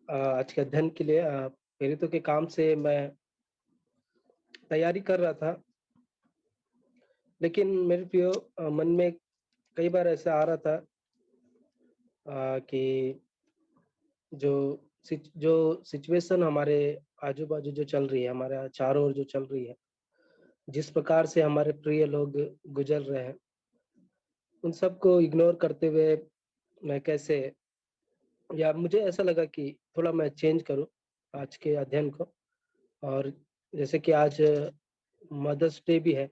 आज के अध्ययन के लिए प्रेरितों के काम से मैं तैयारी कर रहा था। लेकिन मेरे प्रियो मन में कई बार ऐसा आ रहा था कि जो सिचुएशन हमारे आजू-बाजू जो चल रही है, हमारे चारों ओर जो चल रही है, जिस प्रकार से हमारे प्रिय लोग गुज़र रहे हैं, उन सबको इग्नोर करते हुए मैं कैसे या मुझे ऐसा लगा कि थोड़ा मैं चेंज करूँ आज के अध्ययन को। और जैसे कि आज मदर्स डे भी है,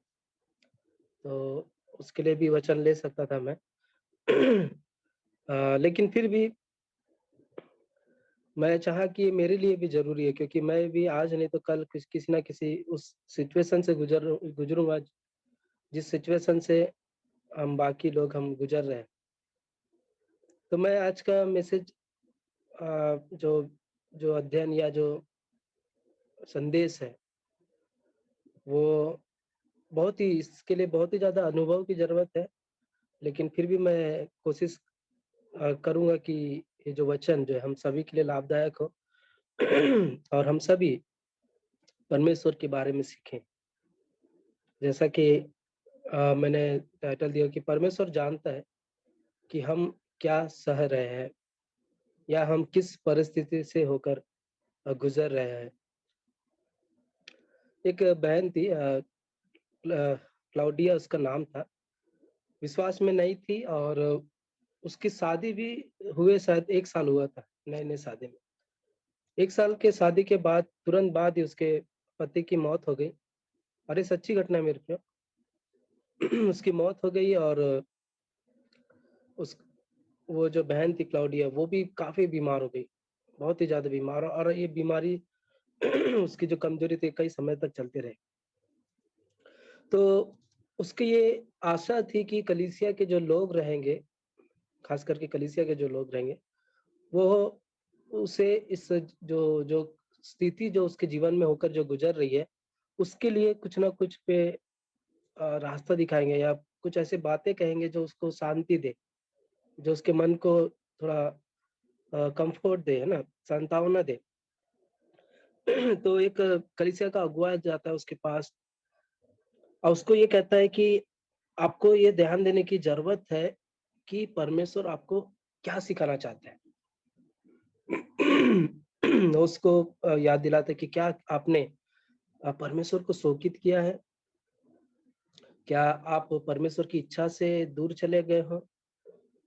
तो उसके लिए भी वचन ले सकता था मैं। लेकिन फिर भी मैं चाहा कि ये मेरे लिए भी ज़रूरी है, क्योंकि मैं भी आज नहीं तो कल किसी न किसी उस सिचुएशन से गुज़रूँगा, जिस सिचुएशन से हम बाकी लोग हम गुज़र रहे हैं। तो मैं आज का मैसेज जो जो अध्ययन या जो संदेश है, वो इसके लिए बहुत ही ज़्यादा अनुभव की ज़रूरत है। लेकिन फिर भी मैं कोशिश करूँगा कि ये जो वचन जो है हम सभी के लिए लाभदायक हो और हम सभी परमेश्वर के बारे में सीखें। जैसा कि मैंने टाइटल दिया कि परमेश्वर जानता है कि हम क्या सह रहे हैं या हम किस परिस्थिति से होकर गुज़र रहे हैं। एक बहन थी, क्लाउडिया उसका नाम था। विश्वास में नहीं थी और उसकी शादी भी हुए शायद 1 साल हुआ था, नए-नए शादी में। 1 साल के शादी के बाद तुरंत बाद ही उसके पति की मौत हो गई और ये सच्ची घटना है मेरे पे। उसकी मौत हो गई और उस वो जो बहन थी क्लाउडिया, वो भी काफ़ी बीमार हो गई, बहुत ही ज़्यादा बीमार, और ये बीमारी उसकी जो कमज़ोरी थी कई समय तक चलती रही। तो उसकी ये आशा थी कि कलीसिया के जो लोग रहेंगे, ख़ास करके कलीसिया के जो लोग रहेंगे, वो उसे इस जो जो स्थिति जो उसके जीवन में होकर जो गुज़र रही है, उसके लिए कुछ ना कुछ रास्ता दिखाएँगे या कुछ ऐसी बातें कहेंगे जो उसको शांति दे, जो उसके मन को थोड़ा कम्फ़र्ट दे, है ना? सांत्वना दे। तो एक कलीसिया का अगुआ जाता है उसके पास और उसको ये कहता है कि आपको ये ध्यान देने की ज़रूरत है कि परमेश्वर आपको क्या सिखाना चाहता है। उसको याद दिलाता है कि क्या आपने परमेश्वर को शोकित किया है? क्या आप परमेश्वर की इच्छा से दूर चले गए हो?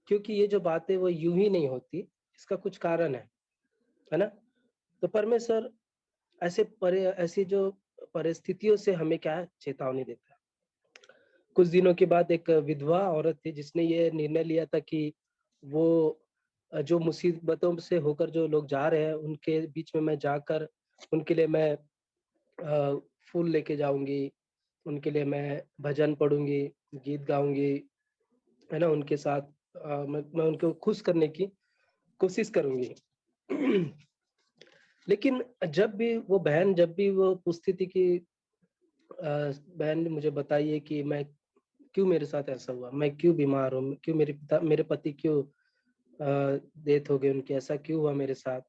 क्योंकि ये जो बातें वो यूँ ही नहीं होती, इसका कुछ कारण है ना? तो परमेश्वर ऐसी जो परिस्थितियों से हमें क्या है, चेतावनी देता है। कुछ दिनों के बाद एक विधवा औरत थी जिसने ये निर्णय लिया था कि वो जो मुसीबतों से होकर जो लोग जा रहे हैं, उनके बीच में मैं जाकर उनके लिए मैं फूल लेके जाऊँगी, उनके लिए मैं भजन पढ़ूँगी, गीत गाऊँगी, है ना? उनके साथ मैं उनको खुश करने की कोशिश करूँगी। लेकिन जब भी वो पूछती थी कि बहन ने मुझे बताइए कि मैं क्यों, मेरे साथ ऐसा हुआ? मैं क्यों बीमार हूँ? क्यों मेरे पति क्यों डेथ हो गई उनकी, ऐसा क्यों हुआ मेरे साथ?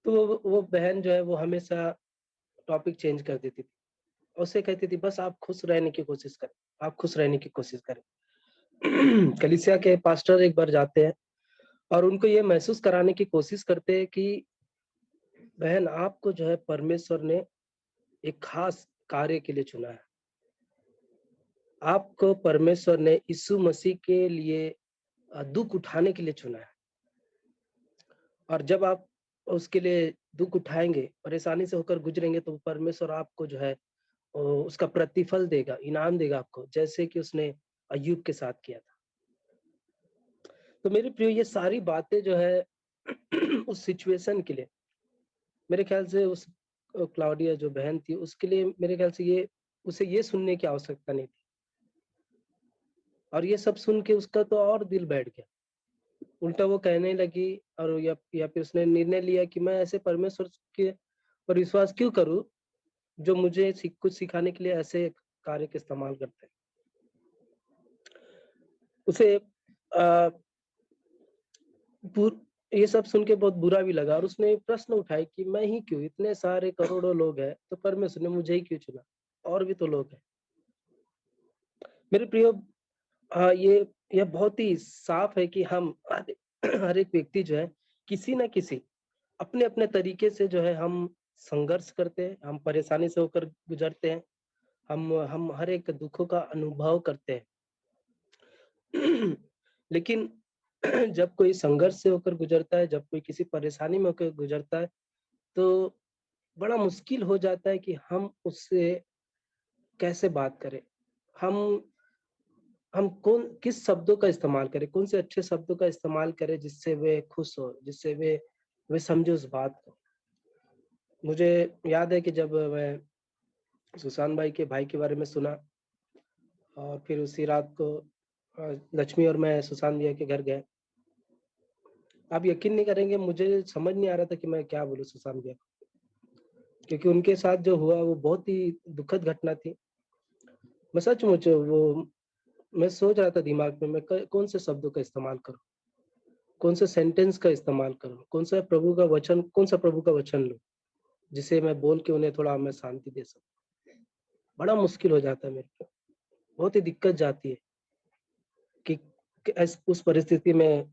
तो वो बहन जो है वो हमेशा टॉपिक चेंज कर देती थी। उससे कहती थी बस आप खुश रहने की कोशिश करें, आप खुश रहने की कोशिश करें। कलीसिया के पास्टर एक बार जाते हैं और उनको ये महसूस कराने की कोशिश करते हैं कि बहन, आपको जो है परमेश्वर ने एक खास कार्य के लिए चुना है। आपको परमेश्वर ने यीशु मसीह के लिए दुःख उठाने के लिए चुना है। और जब आप उसके लिए दुःख उठाएँगे, परेशानी से होकर गुज़रेंगे, तो परमेश्वर आपको जो है उसका प्रतिफल देगा, इनाम देगा आपको, जैसे कि उसने अय्यूब के साथ किया था। तो मेरे प्रियो, ये सारी बातें जो है उस सिचुएशन के लिए, मेरे ख़्याल से उस क्लाउडिया जो बहन थी, उसके लिए मेरे ख़्याल से उसे ये सुनने की आवश्यकता नहीं थी। और ये सब सुन के उसका तो और दिल बैठ गया। उल्टा वो कहने लगी और या फिर उसने निर्णय लिया कि मैं ऐसे परमेश्वर के पर विश्वास क्यों करूँ, जो मुझे कुछ सिखाने के लिए ऐसे कार्य का इस्तेमाल करते हैं। उसे अ, पूर ये सब सुन के बहुत बुरा भी लगा और उसने प्रश्न उठाए कि मैं ही क्यों? इतने सारे करोड़ों लोग हैं, तो परमेश्वर ने मुझे ही क्यों चुना? और भी तो लोग हैं। मेरे प्रियो ये बहुत ही साफ है कि हम हर एक व्यक्ति जो है, किसी न किसी अपने-अपने तरीके से जो है हम संघर्ष करते हैं, हम परेशानी से होकर गुज़रते हैं, हम हर एक दुखों का अनुभव करते हैं। लेकिन जब कोई संघर्ष से होकर गुज़रता है, जब कोई किसी परेशानी में होकर गुज़रता है, तो बड़ा मुश्किल हो जाता है कि हम उससे कैसे बात करें? हम हम कौन किस शब्दों का इस्तेमाल करें? कौन से अच्छे शब्दों का इस्तेमाल करें जिससे वे खुश हो, जिससे वे समझे उस बात को? मुझे याद है कि जब मैं सुशांत भाई के भाई के बारे में सुना और फिर उसी रात को लक्ष्मी और मैं सुशांत भैया के घर गए। आप यकीन नहीं करेंगे, मुझे समझ नहीं आ रहा था कि मैं क्या बोलूँ सुशांत भैया को, क्योंकि उनके साथ जो हुआ वो बहुत ही दुखद घटना थी। मैं सचमुच वो मैं सोच रहा था दिमाग में मैं क कौन से शब्दों का इस्तेमाल करूँ? कौन से सेंटेंस का इस्तेमाल करूँ? कौन सा प्रभु का वचन लूँ, जिसे मैं बोल के उन्हें थोड़ा मैं शांति दे सकूँ? बड़ा मुश्किल हो जाता है मेरे को, बहुत ही दिक्कत जाती है कि उस परिस्थिति में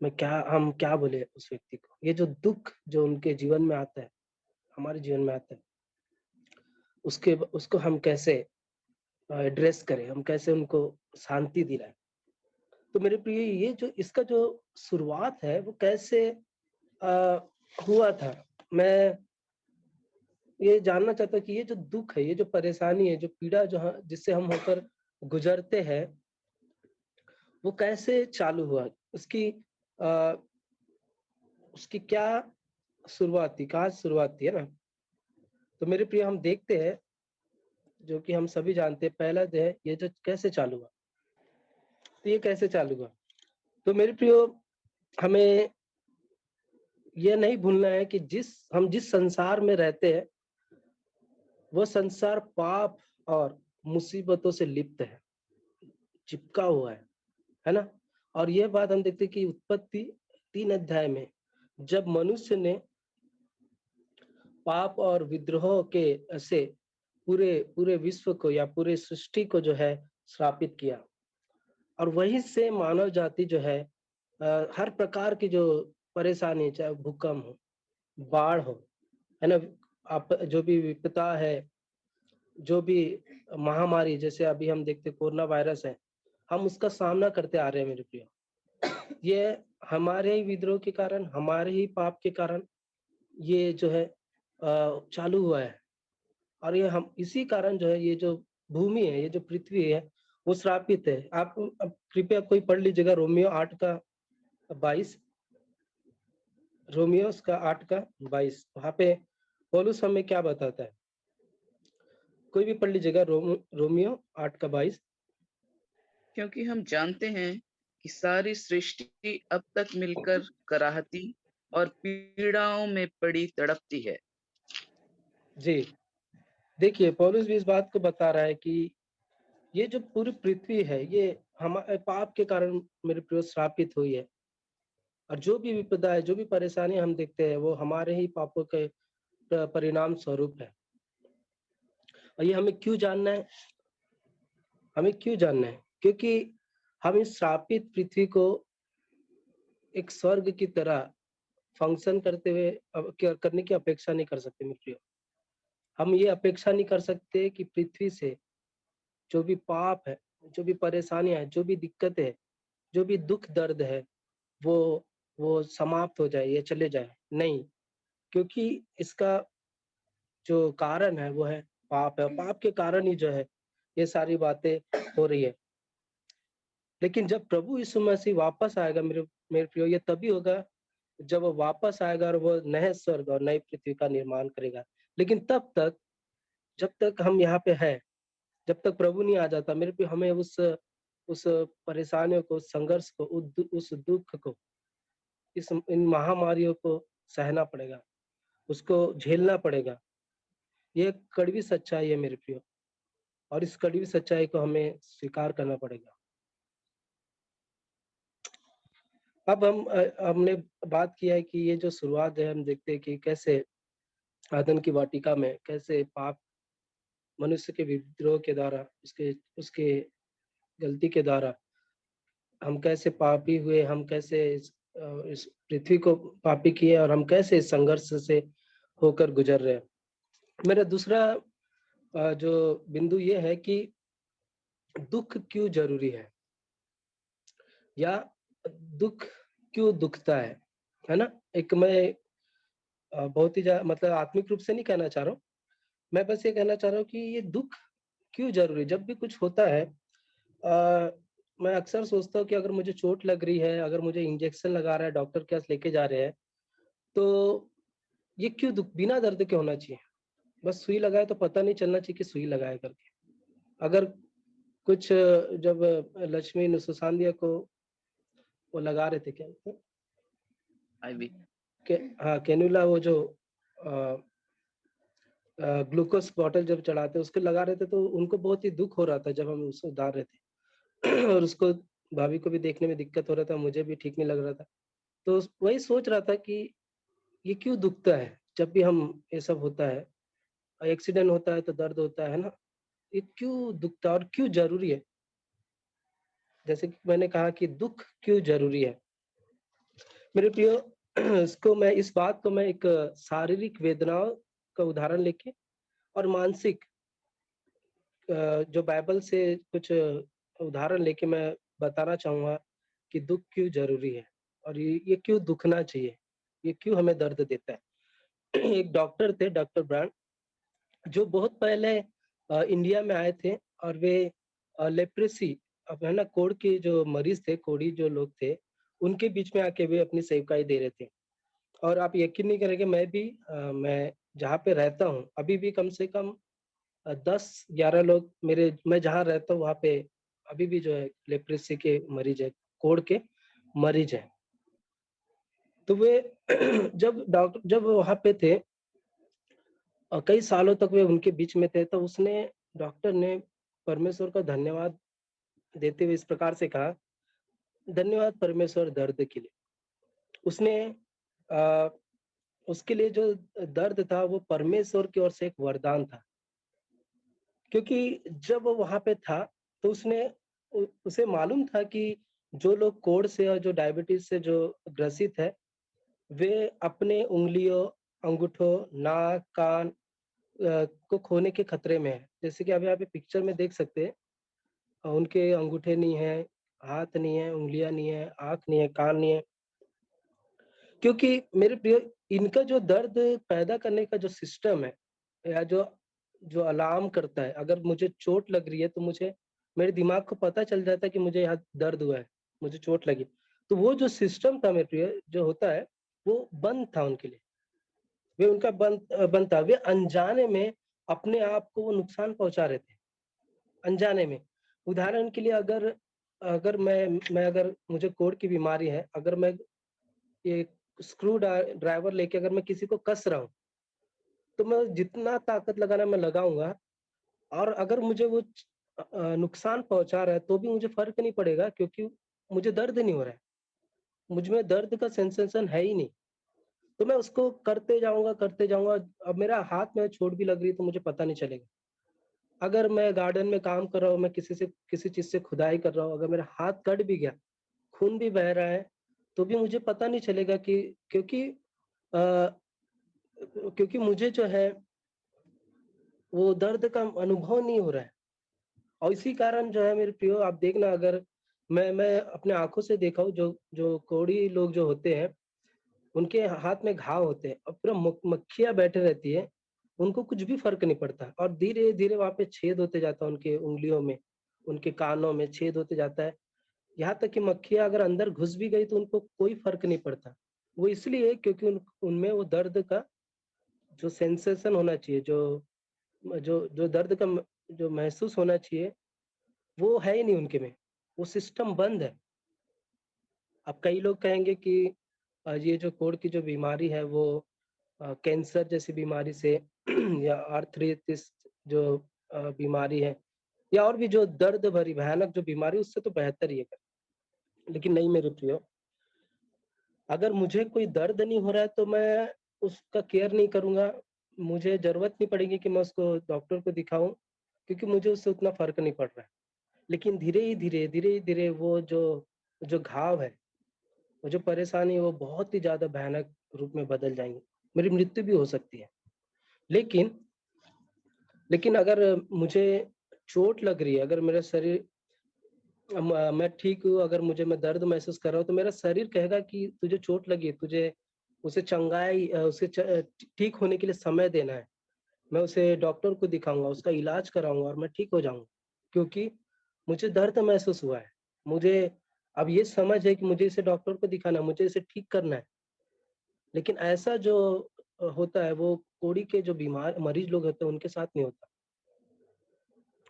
हम क्या बोले उस व्यक्ति को? ये जो दुःख जो उनके जीवन में आता है, हमारे जीवन में आता है, उसको हम कैसे एड्रेस करें? हम कैसे उनको शांति दिलाएँ? तो मेरे प्रिय ये जो इसका जो शुरुआत है वो कैसे अ, हुआ था? मैं ये जानना चाहता हूँ कि ये जो दुःख है, ये जो परेशानी है, जो पीड़ा जो जिससे हम होकर गुज़रते हैं, वो कैसे चालू हुआ? अ, उसकी क्या शुरुआत थी? कहाँ से शुरुआत थी, है ना? तो मेरे प्रिय हम देखते हैं, जो कि हम सभी जानते हैं, पहला जो है, ये जो कैसे चालू हुआ? तो ये कैसे चालू हुआ? तो मेरे प्रियो हमें ये नहीं भूलना है कि हम जिस संसार में रहते हैं, वो संसार पाप और मुसीबतों से लिप्त है, चिपका हुआ है ना? और ये बात हम देखते हैं कि उत्पत्ति 3 अध्याय में जब मनुष्य ने पाप और विद्रोह के से पूरे पूरे विश्व को या पूरे सृष्टि को जो है श्रापित किया और वहीं से मानव जाति जो है हर प्रकार की जो परेशानी चाहे भूकंप हो, बाढ़ हो, है ना? आप जो भी विपदा है, जो भी महामारी जैसे अभी हम देखते हैं कोरोना वायरस है, हम उसका सामना करते आ रहे हैं मेरे प्रिय। ये हमारे ही विद्रोह के कारण, हमारे ही पाप के कारण ये जो है चालू हुआ है और ये हम इसी कारण जो है ये जो भूमि है, ये जो पृथ्वी है, वो श्रापित है। आप अब कृपया कोई पढ़ लीजिएगा रोमियो 8 का 22 रोमियोस का 8 का 22 वहाँ पे पौलुस हमें क्या बताता है? कोई भी पढ़ लीजिएगा रोमियो 8 का 22। क्योंकि हम जानते हैं कि सारी सृष्टि अब तक मिलकर कराहती और पीड़ाओं में पड़ी तड़पती है। जी, देखिए पौलुस भी इस बात को बता रहा है कि ये जो पूरी पृथ्वी है, ये हमारे पाप के कारण मेरे प्रिय श्रापित हुई है और जो भी विपदा है, जो भी परेशानी हम देखते हैं, वो हमारे ही पापों के परिणाम स्वरूप है। और ये हमें क्यों जानना है? हमें क्यों जानना है? क्योंकि हम इस श्रापित पृथ्वी को एक स्वर्ग की तरह फंक्शन करते हुए करने की अपेक्षा नहीं कर सकते मित्रों। हम ये अपेक्षा नहीं कर सकते कि पृथ्वी से जो भी पाप है, जो भी परेशानियाँ हैं, जो भी दिक्कतें हैं, जो भी दुःख दर्द है, वो वो समाप्त हो जाए या चले जाए। नहीं, क्योंकि इसका जो कारण है वो है पाप है और पाप के कारण ही जो है ये सारी बातें हो रही है। लेकिन जब प्रभु यीशु मसीह वापस आएगा मेरे मेरे प्रियो ये तभी होगा जब वो वापस आएगा और वो नए स्वर्ग और नई पृथ्वी का निर्माण करेगा। लेकिन तब तक जब तक हम यहाँ पे हैं, जब तक प्रभु नहीं आ जाता मेरे पे हमें उस परेशानियों को, उस संघर्ष को, उस दुःख को, इस इन महामारियों को सहना पड़ेगा, उसको झेलना पड़ेगा। ये एक कड़वी सच्चाई है मेरे प्रियो और इस कड़वी सच्चाई को हमें स्वीकार करना पड़ेगा। अब हमने बात किया है कि ये जो शुरुआत है, हम देखते हैं कि कैसे आदम की वाटिका में कैसे पाप मनुष्य के विद्रोह के द्वारा, उसके उसके गलती के द्वारा हम कैसे पापी हुए, हम कैसे इस पृथ्वी को पापी किए और हम कैसे इस संघर्ष से होकर गुजर रहे हैं। मेरा दूसरा जो बिंदु ये है कि दुःख क्यों ज़रूरी या दुःख क्यों दुखता है ना? एक मैं बहुत ही मतलब आत्मिक रूप से नहीं कहना चाह रहा हूँ, मैं बस ये कहना चाह रहा हूँ कि ये दुःख क्यों ज़रूरी है? जब भी कुछ होता है मैं अक्सर सोचता हूँ कि अगर मुझे चोट लग रही है, अगर मुझे इंजेक्शन लगा रहा है, डॉक्टर के पास लेके जा रहे हैं, तो ये क्यों दुःख बिना दर्द के होना चाहिए? बस सुई लगाए तो पता नहीं चलना चाहिए कि सुई लगाया करके। अगर कुछ जब लक्ष्मी ने सुशांत को वो लगा रहे थे क्या आईवी। के हाँ, कैन्युला वो जो अ ग्लूकोज़ बॉटल जब चढ़ाते उसको लगा रहे थे तो उनको बहुत ही दुःख हो रहा था जब हम उसको डाल रहे थे और उसको भाभी को भी देखने में दिक्कत हो रहा था, मुझे भी ठीक नहीं लग रहा था। तो वही सोच रहा था कि ये क्यों दुखता है? जब भी हम ये सब होता है, एक्सीडेंट होता है तो दर्द होता है ना? ये क्यों दुखता है और क्यों ज़रूरी है? जैसे कि मैंने कहा कि दुःख क्यों ज़रूरी है? मेरे प्रियो इसको मैं इस बात को मैं एक शारीरिक वेदनाओं का उदाहरण लेके और मानसिक जो बाइबल से कुछ उदाहरण लेके मैं बताना चाहूँगा कि दुःख क्यों ज़रूरी है और ये क्यों दुखना चाहिए? ये क्यों हमें दर्द देता है? एक डॉक्टर थे, डॉक्टर ब्रांड, जो बहुत पहले इंडिया में आए थे और वे लेप्रेसी अब है ना कोढ़ के जो मरीज़ थे, कोढ़ी जो लोग थे, उनके बीच में आके वे अपनी सेवकाई दे रहे थे। और आप यकीन नहीं करेंगे मैं जहाँ पे रहता हूँ, अभी भी कम से कम 10-11 लोग मैं जहाँ रहता हूँ वहाँ पे अभी भी जो है लेप्रेसी के मरीज़ हैं, कोढ़ के मरीज़ हैं। तो वे जब वहाँ पे थे कई सालों तक वे उनके बीच में थे, तो डॉक्टर ने परमेश्वर का धन्यवाद देते हुए इस प्रकार से कहा, "धन्यवाद परमेश्वर दर्द के लिए।" उसने अ, उसके लिए जो दर्द था वो परमेश्वर की ओर से एक वरदान था। क्योंकि जब वो वहाँ पे था, तो उसे मालूम था कि जो लोग कोढ़ से और जो डायबिटीज़ से जो ग्रसित है, वे अपने उँगलियों, अंगूठों, नाक, कान को खोने के खतरे में हैं। जैसे कि अभी आप ये पिक्चर में देख सकते हैं उनके अंगूठे नहीं हैं, हाथ नहीं है, उँगलियाँ नहीं है, आँख नहीं है, कान नहीं है। क्योंकि मेरे प्रिय इनका जो दर्द पैदा करने का जो सिस्टम है या जो जो अलार्म करता है, अगर मुझे चोट लग रही है तो मुझे मेरे दिमाग को पता चल जाता है कि मुझे यहाँ दर्द हुआ है, मुझे चोट लगी। तो वो जो सिस्टम था मेरे प्रिय जो होता है, वो बंद था उनके लिए। वे उनका बंद था। वे अनजाने में अपने आप को वो नुकसान पहुँचा रहे थे, अनजाने में। उदाहरण के लिए अगर अगर मैं अगर मुझे कोढ़ की बीमारी है, अगर मैं ये ड्राइवर लेके अगर मैं किसी को कस रहा हूँ, तो मैं जितना ताकत लगाना मैं लगाऊँगा और अगर मुझे नुकसान पहुँचा रहा है, तो भी मुझे फ़र्क नहीं पड़ेगा क्योंकि मुझे दर्द नहीं हो रहा है। मुझ में दर्द का सेंसेशन है ही नहीं। तो मैं उसको करते जाऊँगा। अब मेरा हाथ में चोट भी लग रही है तो मुझे पता नहीं चलेगा। अगर मैं गार्डन में काम कर रहा हूँ, मैं किसी चीज़ से खुदाई कर रहा हूँ, अगर मेरा हाथ कट भी गया, खून भी बह रहा है, तो भी मुझे पता नहीं चलेगा कि अ, क्योंकि मुझे जो है वो दर्द का अनुभव नहीं हो रहा है। और इसी कारण जो है मेरे प्रियो आप देखना अगर मैं अपने आँखों से देखा हूँ जो जो कोढ़ी लोग जो होते हैं, उनके हाथ में घाव होते हैं और पूरा मक्खियाँ बैठे रहती है, उनको कुछ भी फ़र्क नहीं पड़ता और धीरे-धीरे वहाँ पे छेद होते जाता है उनके उँगलियों में, उनके कानों में छेद होते जाता है। यहाँ तक कि मक्खियाँ अगर अंदर घुस भी गई तो उनको कोई फ़र्क नहीं पड़ता। वो इसलिए क्योंकि उनमें वो दर्द का जो सेंसेशन होना चाहिए, जो जो दर्द का जो महसूस होना चाहिए, वो है ही नहीं उनके में, वो सिस्टम बंद है। अब कई लोग कहेंगे कि ये जो कोढ़ की जो बीमारी है वो कैंसर जैसी बीमारी से या आर्थराइटिस जो बीमारी है या और भी जो दर्द भरी भयानक जो बीमारी उससे तो बेहतर ही है। लेकिन नहीं मेरे प्रियो, अगर मुझे कोई दर्द नहीं हो रहा है तो मैं उसका केयर नहीं करूँगा, मुझे ज़रूरत नहीं पड़ेगी कि मैं उसको डॉक्टर को दिखाऊँ, क्योंकि मुझे उससे उतना फ़र्क नहीं पड़ रहा है। लेकिन धीरे ही धीरे वो जो जो घाव है, वो जो परेशानी है वो बहुत ही ज़्यादा भयानक रूप में बदल जाएँगी। मेरी मृत्यु भी हो सकती है। लेकिन लेकिन अगर मुझे चोट लग रही है, अगर मेरा शरीर मैं ठीक हूँ, अगर मैं दर्द महसूस कर रहा हूँ, तो मेरा शरीर कहेगा कि तुझे चोट लगी है, तुझे उसे ठीक होने के लिए समय देना है। मैं उसे डॉक्टर को दिखाऊँगा, उसका इलाज कराऊँगा और मैं ठीक हो जाऊँगा, क्योंकि मुझे दर्द महसूस हुआ है। मुझे अब ये समझ है कि मुझे इसे डॉक्टर को दिखाना है, मुझे इसे ठीक करना है। लेकिन ऐसा जो होता है वो कोढ़ी के जो बीमार मरीज़ लोग होते हैं उनके साथ नहीं होता,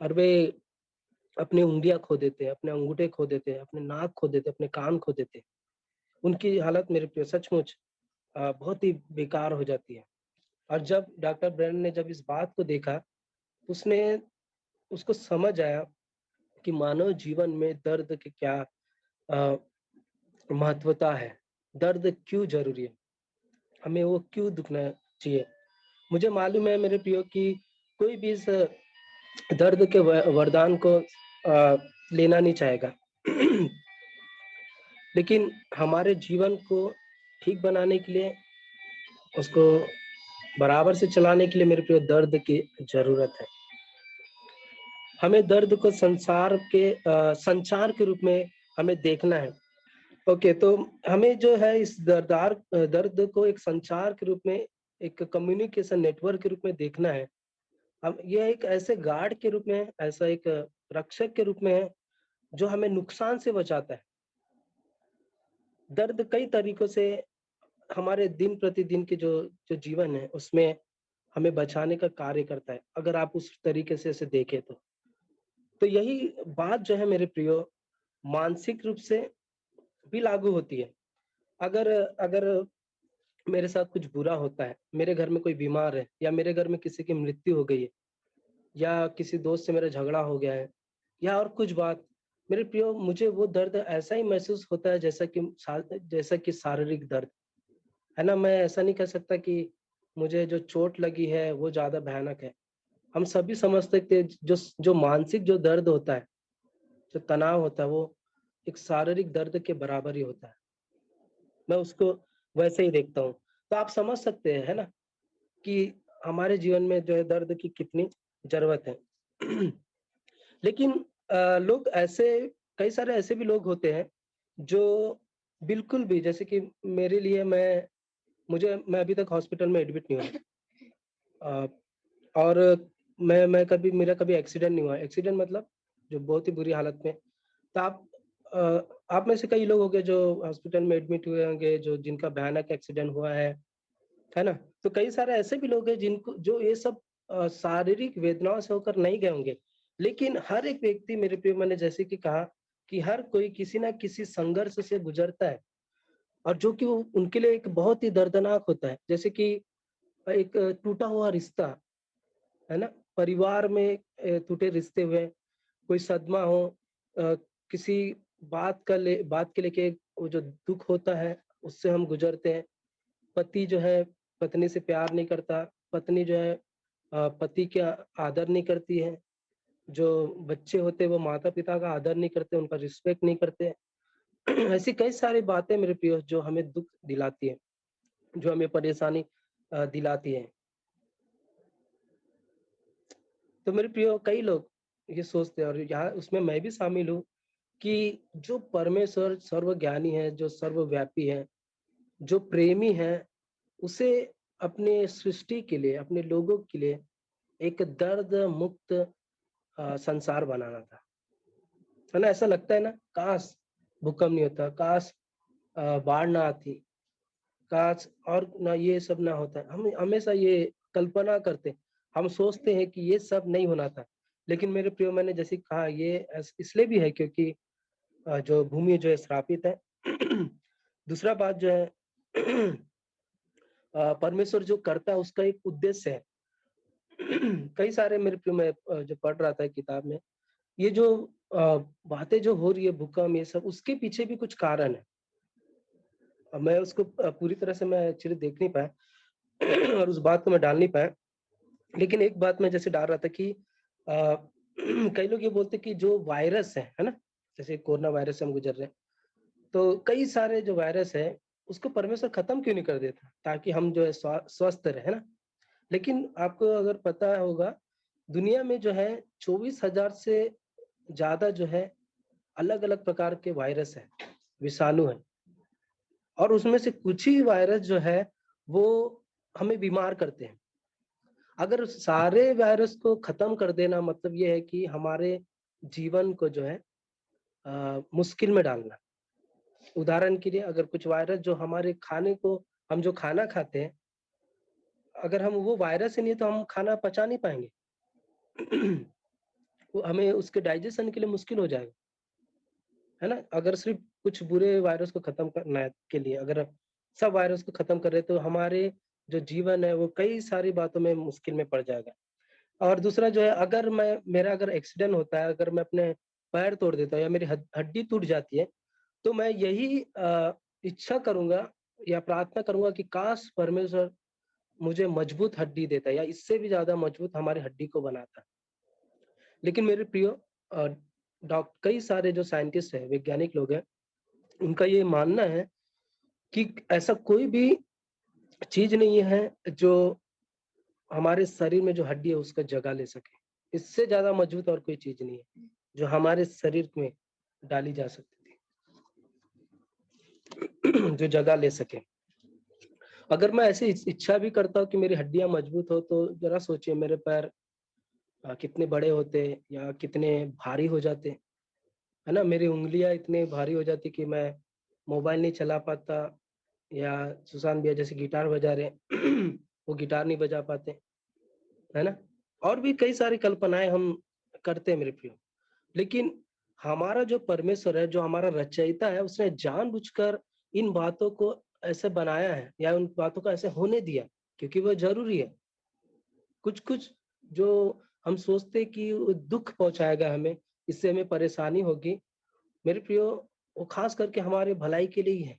और वे अपनी उँगलियाँ खो देते हैं, अपने अंगूठे खो देते हैं, अपने नाक खो देते हैं, अपने कान खो देते हैं। उनकी हालत मेरे प्रिय सचमुच बहुत ही बेकार हो जाती है। और जब डॉक्टर ब्रेन ने जब इस बात को देखा, उसने उसको समझ आया कि मानव जीवन में दर्द की क्या अ, महत्वता है, दर्द क्यों ज़रूरी है, हमें वो क्यों दुखना चाहिए। मुझे मालूम है मेरे प्रियो कि कोई भी इस दर्द के व वरदान को लेना नहीं चाहेगा। लेकिन हमारे जीवन को ठीक बनाने के लिए, उसको बराबर से चलाने के लिए मेरे प्रियो दर्द की ज़रूरत है। हमें दर्द को संचार के रूप में हमें देखना है। ओके, तो हमें जो है इस दर्द को एक संचार के रूप में, एक कम्युनिकेशन नेटवर्क के रूप में देखना है। हम ये एक ऐसे गार्ड के रूप में, ऐसा एक रक्षक के रूप में है, जो हमें नुकसान से बचाता है। दर्द कई तरीकों से हमारे दिन प्रतिदिन के जो जो जीवन है, उसमें हमें बचाने का कार्य करता है, अगर आप उस तरीके से इसे देखें तो। तो यही बात जो है मेरे प्रियो, मानसिक रूप से भी लागू होती है। अगर अगर मेरे साथ कुछ बुरा होता है, मेरे घर में कोई बीमार है या मेरे घर में किसी की मृत्यु हो गई है या किसी दोस्त से मेरा झगड़ा हो गया है या और कुछ बात, मेरे प्रियो मुझे वो दर्द ऐसा ही महसूस होता है जैसा कि शारीरिक दर्द, है ना? मैं ऐसा नहीं कह सकता कि मुझे जो चोट लगी है वो ज़्यादा भयानक है। हम सभी समझते थे जो जो मानसिक जो दर्द होता है, जो तनाव होता है, वो एक शारीरिक दर्द के बराबर ही होता है। मैं उसको वैसे ही देखता हूँ। तो आप समझ सकते हैं, है ना? कि हमारे जीवन में जो है दर्द की कितनी ज़रूरत है। लेकिन लोग ऐसे कई सारे ऐसे भी लोग होते हैं, जो बिल्कुल भी, जैसे कि मेरे लिए मैं अभी तक हॉस्पिटल में एडमिट नहीं हुआ। अ, और मैं कभी मेरा कभी एक्सीडेंट नहीं हुआ। एक्सीडेंट मतलब जो बहुत ही बुरी हालत में। तो आप में से कई लोग होंगे जो हॉस्पिटल में एडमिट हुए होंगे, जो जिनका भयानक एक्सीडेंट हुआ है ना? तो कई सारे ऐसे भी लोग हैं जिनको जो ये सब शारीरिक वेदनाओं से होकर नहीं गए होंगे। लेकिन हर एक व्यक्ति, मेरे प्रिय, मैंने जैसे कि कहा कि हर कोई किसी न किसी संघर्ष से गुज़रता है, और जो कि वो उनके लिए एक बहुत ही दर्दनाक होता है। जैसे कि एक टूटा हुआ रिश्ता, है ना? परिवार में टूटे रिश्ते हुए, कोई सदमा हो, किसी बात के लेके वो जो दुःख होता है, उससे हम गुज़रते हैं। पति जो है पत्नी से प्यार नहीं करता, पत्नी जो है पति का आदर नहीं करती है, जो बच्चे होते हैं वो माता-पिता का आदर नहीं करते, उनका रिस्पेक्ट नहीं करते। ऐसी कई सारी बातें मेरे प्रिय जो हमें दुःख दिलाती है, जो हमें परेशानी दिलाती है। तो मेरे प्रिय कई लोग ये सोचते हैं, और यहाँ उसमें मैं भी शामिल हूँ, कि जो परमेश्वर सर्वज्ञानी है, जो सर्वव्यापी है, जो प्रेमी है, उसे अपने सृष्टि के लिए, अपने लोगों के लिए एक दर्द मुक्त संसार बनाना था। है ना? ऐसा लगता है ना, काश भूकंप नहीं होता, काश बाढ़ ना आती, काश और ना ये सब ना होता। हम हमेशा ये कल्पना करते, हम सोचते हैं कि ये सब नहीं होना था। लेकिन मेरे प्रियो, मैंने जैसे कहा, ये इसलिए भी है क्योंकि जो भूमि जो है श्रापित है। दूसरा बात जो है, परमेश्वर जो करता है उसका एक उद्देश्य है। कई सारे मेरे प्रिय, मैं जो पढ़ रहा था किताब में, ये जो बातें जो हो रही है, भूकंप, ये सब, उसके पीछे भी कुछ कारण है। मैं उसको पूरी तरह से मैं एक्चुअली देख नहीं पाया और उस बात को मैं डाल नहीं पाया। लेकिन एक बात मैं जैसे डाल रहा था कि कई लोग ये बोलते हैं कि जो वायरस है ना? जैसे कोरोना वायरस से हम गुज़र रहे हैं, तो कई सारे जो वायरस है, उसको परमेश्वर खत्म क्यों नहीं कर देता? ताकि हम जो है स्वस्थ रहें, है ना? लेकिन आपको अगर पता होगा, दुनिया में जो है 24,000 से ज़्यादा जो है अलग-अलग प्रकार के वायरस हैं, विषाणु हैं और उसमें से कुछ ही वायरस जो है, वो हमें बीमार करते हैं। अगर उस सारे वायरस को खत्म कर देना मतलब ये है कि हमारे जीवन को जो है मुश्किल में डालना। उदाहरण के लिए अगर कुछ वायरस जो हमारे खाने को हम जो खाना खाते हैं, अगर हम वो वायरस ही नहीं है तो हम खाना पचा नहीं पाएँगे। वो हमें उसके डाइजेशन के लिए मुश्किल हो जाएगा, है ना? अगर सिर्फ़ कुछ बुरे वायरस को खत्म करना है के लिए अगर सब वायरस को खत्म कर रहे हैं तो हमारे जो जीवन है वो कई सारी बातों में मुश्किल में पड़ जाएगा। और दूसरा जो है अगर मेरा अगर एक्सीडेंट होता है, अगर मैं अपने पैर तोड़ देता हूँ या मेरी हड्डी टूट जाती है, तो मैं यही इच्छा करूँगा या प्रार्थना करूँगा कि काश परमेश्वर मुझे मजबूत हड्डी देता या इससे भी ज़्यादा मजबूत हमारी हड्डी को बनाता। लेकिन मेरे प्रियो अ, कई सारे जो साइंटिस्ट हैं, वैज्ञानिक लोग हैं, उनका ये मानना है कि ऐसा कोई भी चीज़ नहीं है जो हमारे शरीर में जो हड्डी है उसका जगह ले सके। इससे ज़्यादा मजबूत और कोई चीज़ नहीं है, जो हमारे शरीर में डाली जा सकती थी, जो जगह ले सके। अगर मैं ऐसी इच्छा भी करता हूँ कि मेरी हड्डियाँ मजबूत हो तो ज़रा सोचिए मेरे पैर कितने बड़े होते या कितने भारी हो जाते, है ना? मेरी उँगलियाँ इतनी भारी हो जाती कि मैं मोबाइल नहीं चला पाता या सुशांत भैया जैसे गिटार बजा रहे हैं, वो गिटार नहीं बजा पाते, है ना? और भी कई सारी कल्पनाएँ हम करते हैं मेरे प्रियो। लेकिन हमारा जो परमेश्वर है, जो हमारा रचयिता है, उसने जानबूझकर इन बातों को ऐसे बनाया है या उन बातों को ऐसे होने दिया, क्योंकि वो ज़रूरी है। कुछ-कुछ जो हम सोचते हैं कि वो दुःख पहुँचाएगा हमें, इससे हमें परेशानी होगी, मेरे प्रियो वो ख़ास करके हमारे भलाई के लिए ही है।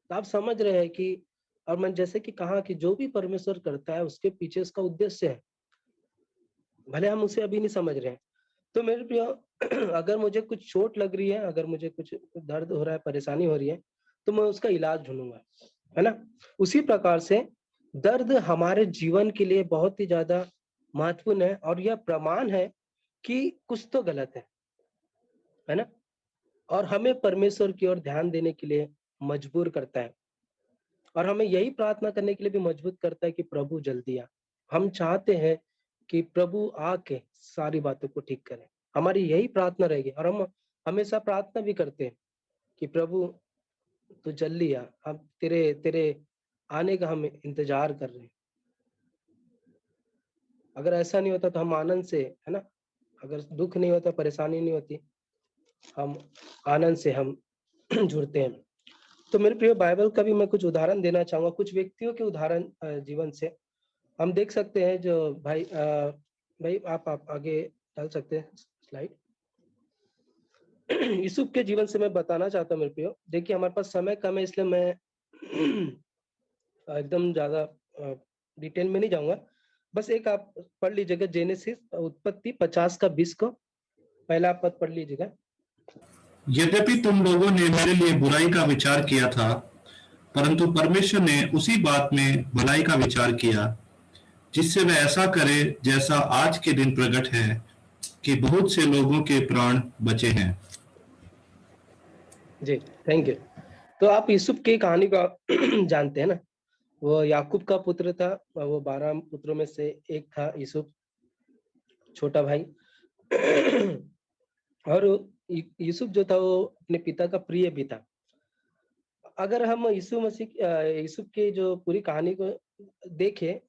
तो आप समझ रहे हैं कि और मैंने जैसे कि कहा कि जो भी परमेश्वर करता है, उसके पीछे उसका उद्देश्य है, भले हम उसे अभी नहीं समझ रहे हैं। तो मेरे प्रियो अगर मुझे कुछ चोट लग रही है, अगर मुझे कुछ दर्द हो रहा है, परेशानी हो रही है, तो मैं उसका इलाज ढूँढूँगा, है ना? उसी प्रकार से दर्द हमारे जीवन के लिए बहुत ही ज़्यादा महत्वपूर्ण है और यह प्रमाण है कि कुछ तो गलत है ना? और हमें परमेश्वर की ओर ध्यान देने के लिए मजबूर करता है और हमें यही प्रार्थना करने के लिए भी मजबूर करता है कि प्रभु जल्दी आ। हम चाहते हैं कि प्रभु आके सारी बातों को ठीक करें। हमारी यही प्रार्थना रहेगी और हम हमेशा प्रार्थना भी करते हैं कि प्रभु तू जल्दी आ, हम तेरे तेरे आने का हम इंतजार कर रहे हैं। अगर ऐसा नहीं होता तो हम आनंद से, है ना? अगर दुःख नहीं होता, परेशानी नहीं होती, हम आनंद से हम जुड़ते हैं। तो मेरे प्रिय बाइबल का भी मैं कुछ उदाहरण देना चाहूँगा, कुछ व्यक्तियों के उदाहरण जीवन से। हम देख सकते हैं जो भाई आप आगे डाल सकते हैं स्लाइड। यूसुफ के जीवन से मैं बताना चाहता हूँ मेरे प्रियो। देखिए हमारे पास समय कम है इसलिए मैं एकदम ज़्यादा डिटेल में नहीं जाऊँगा। बस एक आप पढ़ लीजिएगा जेनेसिस उत्पत्ति 50 का 20 को, पहला पद पढ़ लीजिएगा। यद्यपि तुम लोगों ने मेरे लिए बुराई का विचार किया था, परंतु परमेश्वर ने उसी बात में भलाई का विचार किया, जिससे वह ऐसा करे जैसा आज के दिन प्रकट है कि बहुत से लोगों के प्राण बचे हैं। जी, थैंक यू। तो आप यूसुफ की कहानी को जानते हैं ना? वो याकूब का पुत्र था, वो 12 पुत्रों में से एक था यूसुफ, छोटा भाई। और यूसुफ जो था वो अपने पिता का प्रिय भी था। अगर हम यूसुफ की जो पूरी कहानी को देखें,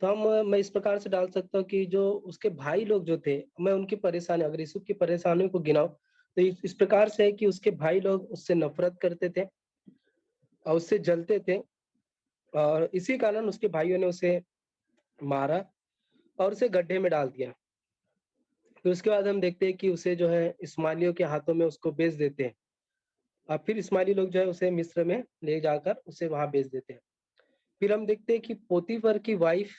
तो मैं इस प्रकार से डाल सकता हूँ कि जो उसके भाई लोग जो थे, मैं उनकी परेशानी अगर यूसुफ की परेशानियों को गिनाऊँ, तो इस प्रकार से है कि उसके भाई लोग उससे नफ़रत करते थे और उससे जलते थे और इसी कारण उसके भाइयों ने उसे मारा और उसे गड्ढे में डाल दिया। फिर उसके बाद हम देखते हैं कि उसे जो है इस्माइलियों के हाथों में उसको बेच देते हैं और फिर इस्माइली लोग जो है उसे मिस्र में ले जाकर उसे वहां बेच देते हैं। फिर हम देखते हैं कि पोतीफर की वाइफ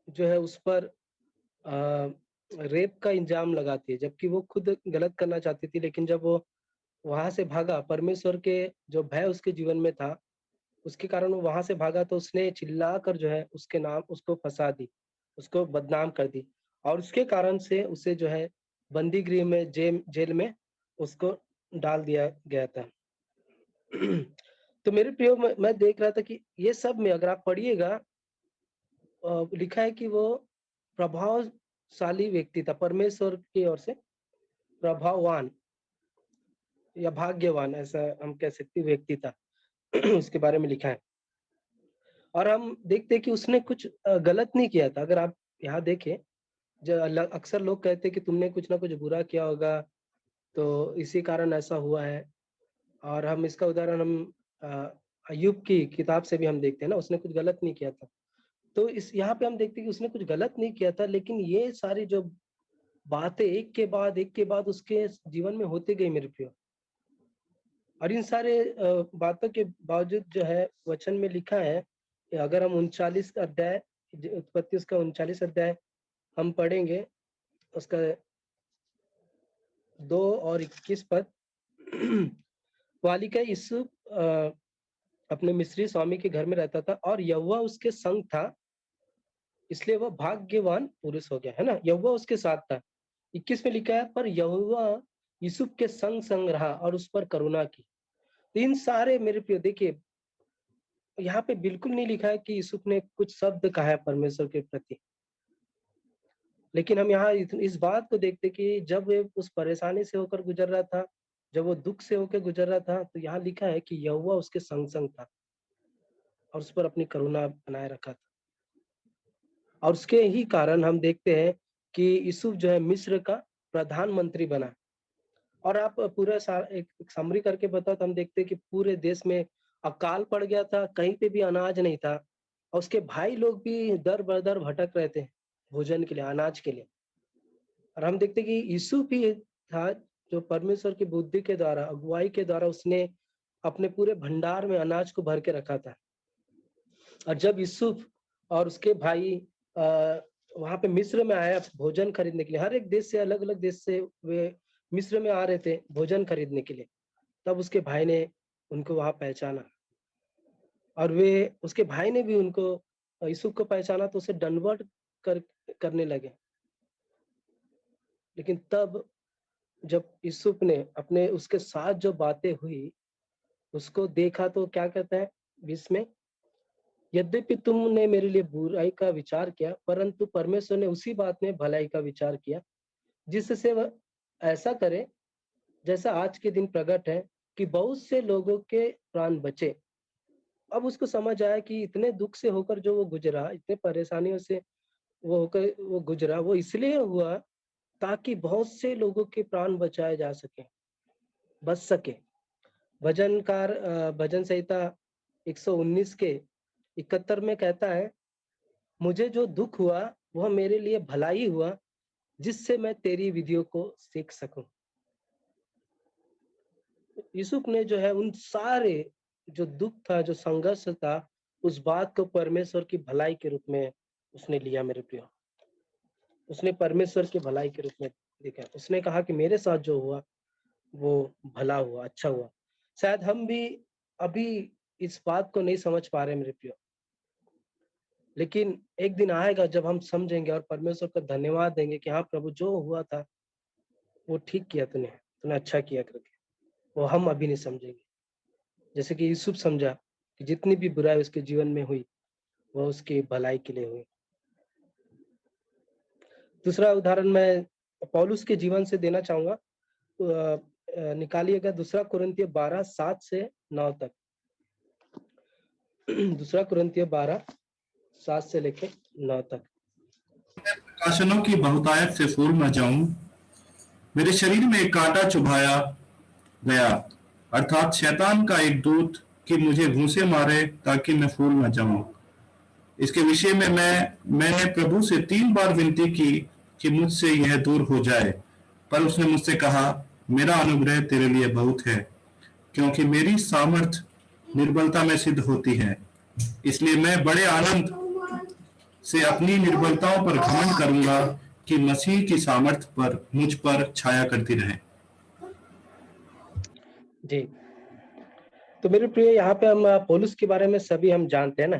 जो है उस पर रेप का इल्जाम लगाती है, जबकि वो खुद गलत करना चाहती थी, लेकिन जब वो वहां से भागा, परमेश्वर के जो भय उसके जीवन में था, उसके कारण वो वहां से भागा, तो उसने चिल्लाकर जो है उसके नाम उसको फंसा दी, उसको बदनाम कर दी, और उसके कारण से उसे जो है बंदी गृह में जेल में उसको डाल दिया गया था। तो मेरे प्रियो, मैं देख रहा था कि ये सब में अगर आप पढ़िएगा, लिखा है कि वो प्रभावशाली व्यक्ति था, परमेश्वर की ओर से प्रभाववान या भाग्यवान, ऐसा हम कह सकते व्यक्ति था। उसके बारे में लिखा है। और हम देखते हैं कि उसने कुछ गलत नहीं किया था। अगर आप यहाँ देखें, जो अक्सर लोग कहते हैं कि तुमने कुछ ना कुछ बुरा किया होगा, तो इसी कारण ऐसा हुआ है। और हम इसका उदाहरण हम अय्यूब की किताब से भी हम देखते हैं ना, उसने कुछ गलत नहीं किया था। तो इस यहाँ पे हम देखते हैं कि उसने कुछ गलत नहीं किया था, लेकिन ये सारी जो बातें एक के बाद उसके जीवन में होती गई मेरे प्रियो। और इन सारे बातों के बावजूद जो है वचन में लिखा है कि अगर हम 39 अध्याय, उत्पत्ति उसका 39 अध्याय हम पढ़ेंगे, उसका 2 और 21 पद। वालिका यूसुफ अपने मिस्री स्वामी के घर में रहता था और यहोवा उसके संग था, इसलिए वह भाग्यवान पुरुष हो गया, है ना। यहोवा उसके साथ था। 21 में लिखा है, पर यहोवा यूसुफ के संग संग रहा और उस पर करुणा की। इन सारे मेरे प्रिय देखिए, यहाँ पे बिल्कुल नहीं लिखा है कि यूसुफ ने कुछ शब्द कहा है परमेश्वर के प्रति, लेकिन हम यहाँ इस बात को देखते कि जब वे उस परेशानी से होकर गुजर रहा था, जब वो दुख से होकर गुजर रहा था, तो यहाँ लिखा है कि यहोवा उसके संग संग था और उस पर अपनी करुणा बनाए रखा था। और उसके ही कारण हम देखते हैं कि यूसुफ जो है मिस्र का प्रधानमंत्री बना। और आप पूरा एक समरी करके बताओ, तो हम देखते हैं कि पूरे देश में अकाल पड़ गया था, कहीं पे भी अनाज नहीं था, और उसके भाई लोग भी दर बदर भटक रहे थे भोजन के लिए, अनाज के लिए। और हम देखते हैं कि यूसुफ ही था जो परमेश्वर की बुद्धि के द्वारा, अगुवाई के द्वारा उसने अपने पूरे भंडार में अनाज को भर के रखा था। और जब यूसुफ और उसके भाई वहां पे मिस्र में आया भोजन खरीदने के लिए, हर एक देश से, अलग अलग देश से वे मिस्र में आ रहे थे भोजन खरीदने के लिए, तब उसके भाई ने उनको वहां पहचाना, और वे उसके भाई ने भी उनको, यूसुफ को पहचाना, तो उसे दंडवत करने लगे। लेकिन तब जब यूसुफ ने अपने उसके साथ जो बातें हुई उसको देखा, तो क्या कहता है 20 में, यद्यपि तुमने मेरे लिए बुराई का विचार किया, परंतु परमेश्वर ने उसी बात में भलाई का विचार किया, जिससे वह ऐसा करे जैसा आज के दिन प्रकट है, कि बहुत से लोगों के प्राण बचे। अब उसको समझ आया कि इतने दुख से होकर जो वो गुजरा, इतने परेशानियों से वो होकर वो गुजरा, वो इसलिए हुआ ताकि बहुत से लोगों के प्राण बचाए जा सके, बच सके। भजनकार भजन संहिता 119 के 71 में कहता है, मुझे जो दुख हुआ वह मेरे लिए भलाई हुआ, जिससे मैं तेरी विधियों को सीख सकूं। यूसुफ ने जो है उन सारे जो दुख था, जो संघर्ष था, उस बात को परमेश्वर की भलाई के रूप में उसने लिया मेरे प्रियो। उसने परमेश्वर की भलाई के रूप में देखा। उसने कहा कि मेरे साथ जो हुआ वो भला हुआ, अच्छा हुआ। शायद हम भी अभी इस बात को नहीं समझ पा रहे मेरे प्रियो, लेकिन एक दिन आएगा जब हम समझेंगे और परमेश्वर का धन्यवाद देंगे कि हाँ प्रभु, जो हुआ था वो ठीक किया, तूने तूने अच्छा किया करके। वो हम अभी नहीं समझेंगे, जैसे कि यूसुफ समझा कि जितनी भी बुराई उसके जीवन में हुई वह उसकी भलाई के लिए हुई। दूसरा उदाहरण मैं पौलुस के जीवन से देना चाहूंगा। निकालिएगा 2 कुरिन्थियों 12:7 से 9 तक। 2 कुरिन्थियों 12:7 से लेके 9 तक। प्रकाशनों की बहुतायत से फूल न जाऊं, मेरे शरीर में एक कांटा चुभाया गया, अर्थात शैतान का एक दूत, कि मुझे घूंसे मारे ताकि मैं फूल न जाऊं। इसके विषय में मैंने प्रभु से 3 बार विनती की कि मुझसे यह दूर हो जाए, पर उसने मुझसे कहा, मेरा अनुग्रह तेरे लिए बहुत है, क्योंकि मेरी सामर्थ निर्बलता में सिद्ध होती है। इसलिए मैं बड़े आनंद से अपनी निर्बलताओं पर घमंड करूंगा कि मसीह की सामर्थ पर मुझ पर छाया करती रहे। जी। तो मेरे प्रिय, यहाँ पे हम पौलुस के बारे में सभी हम जानते हैं ना,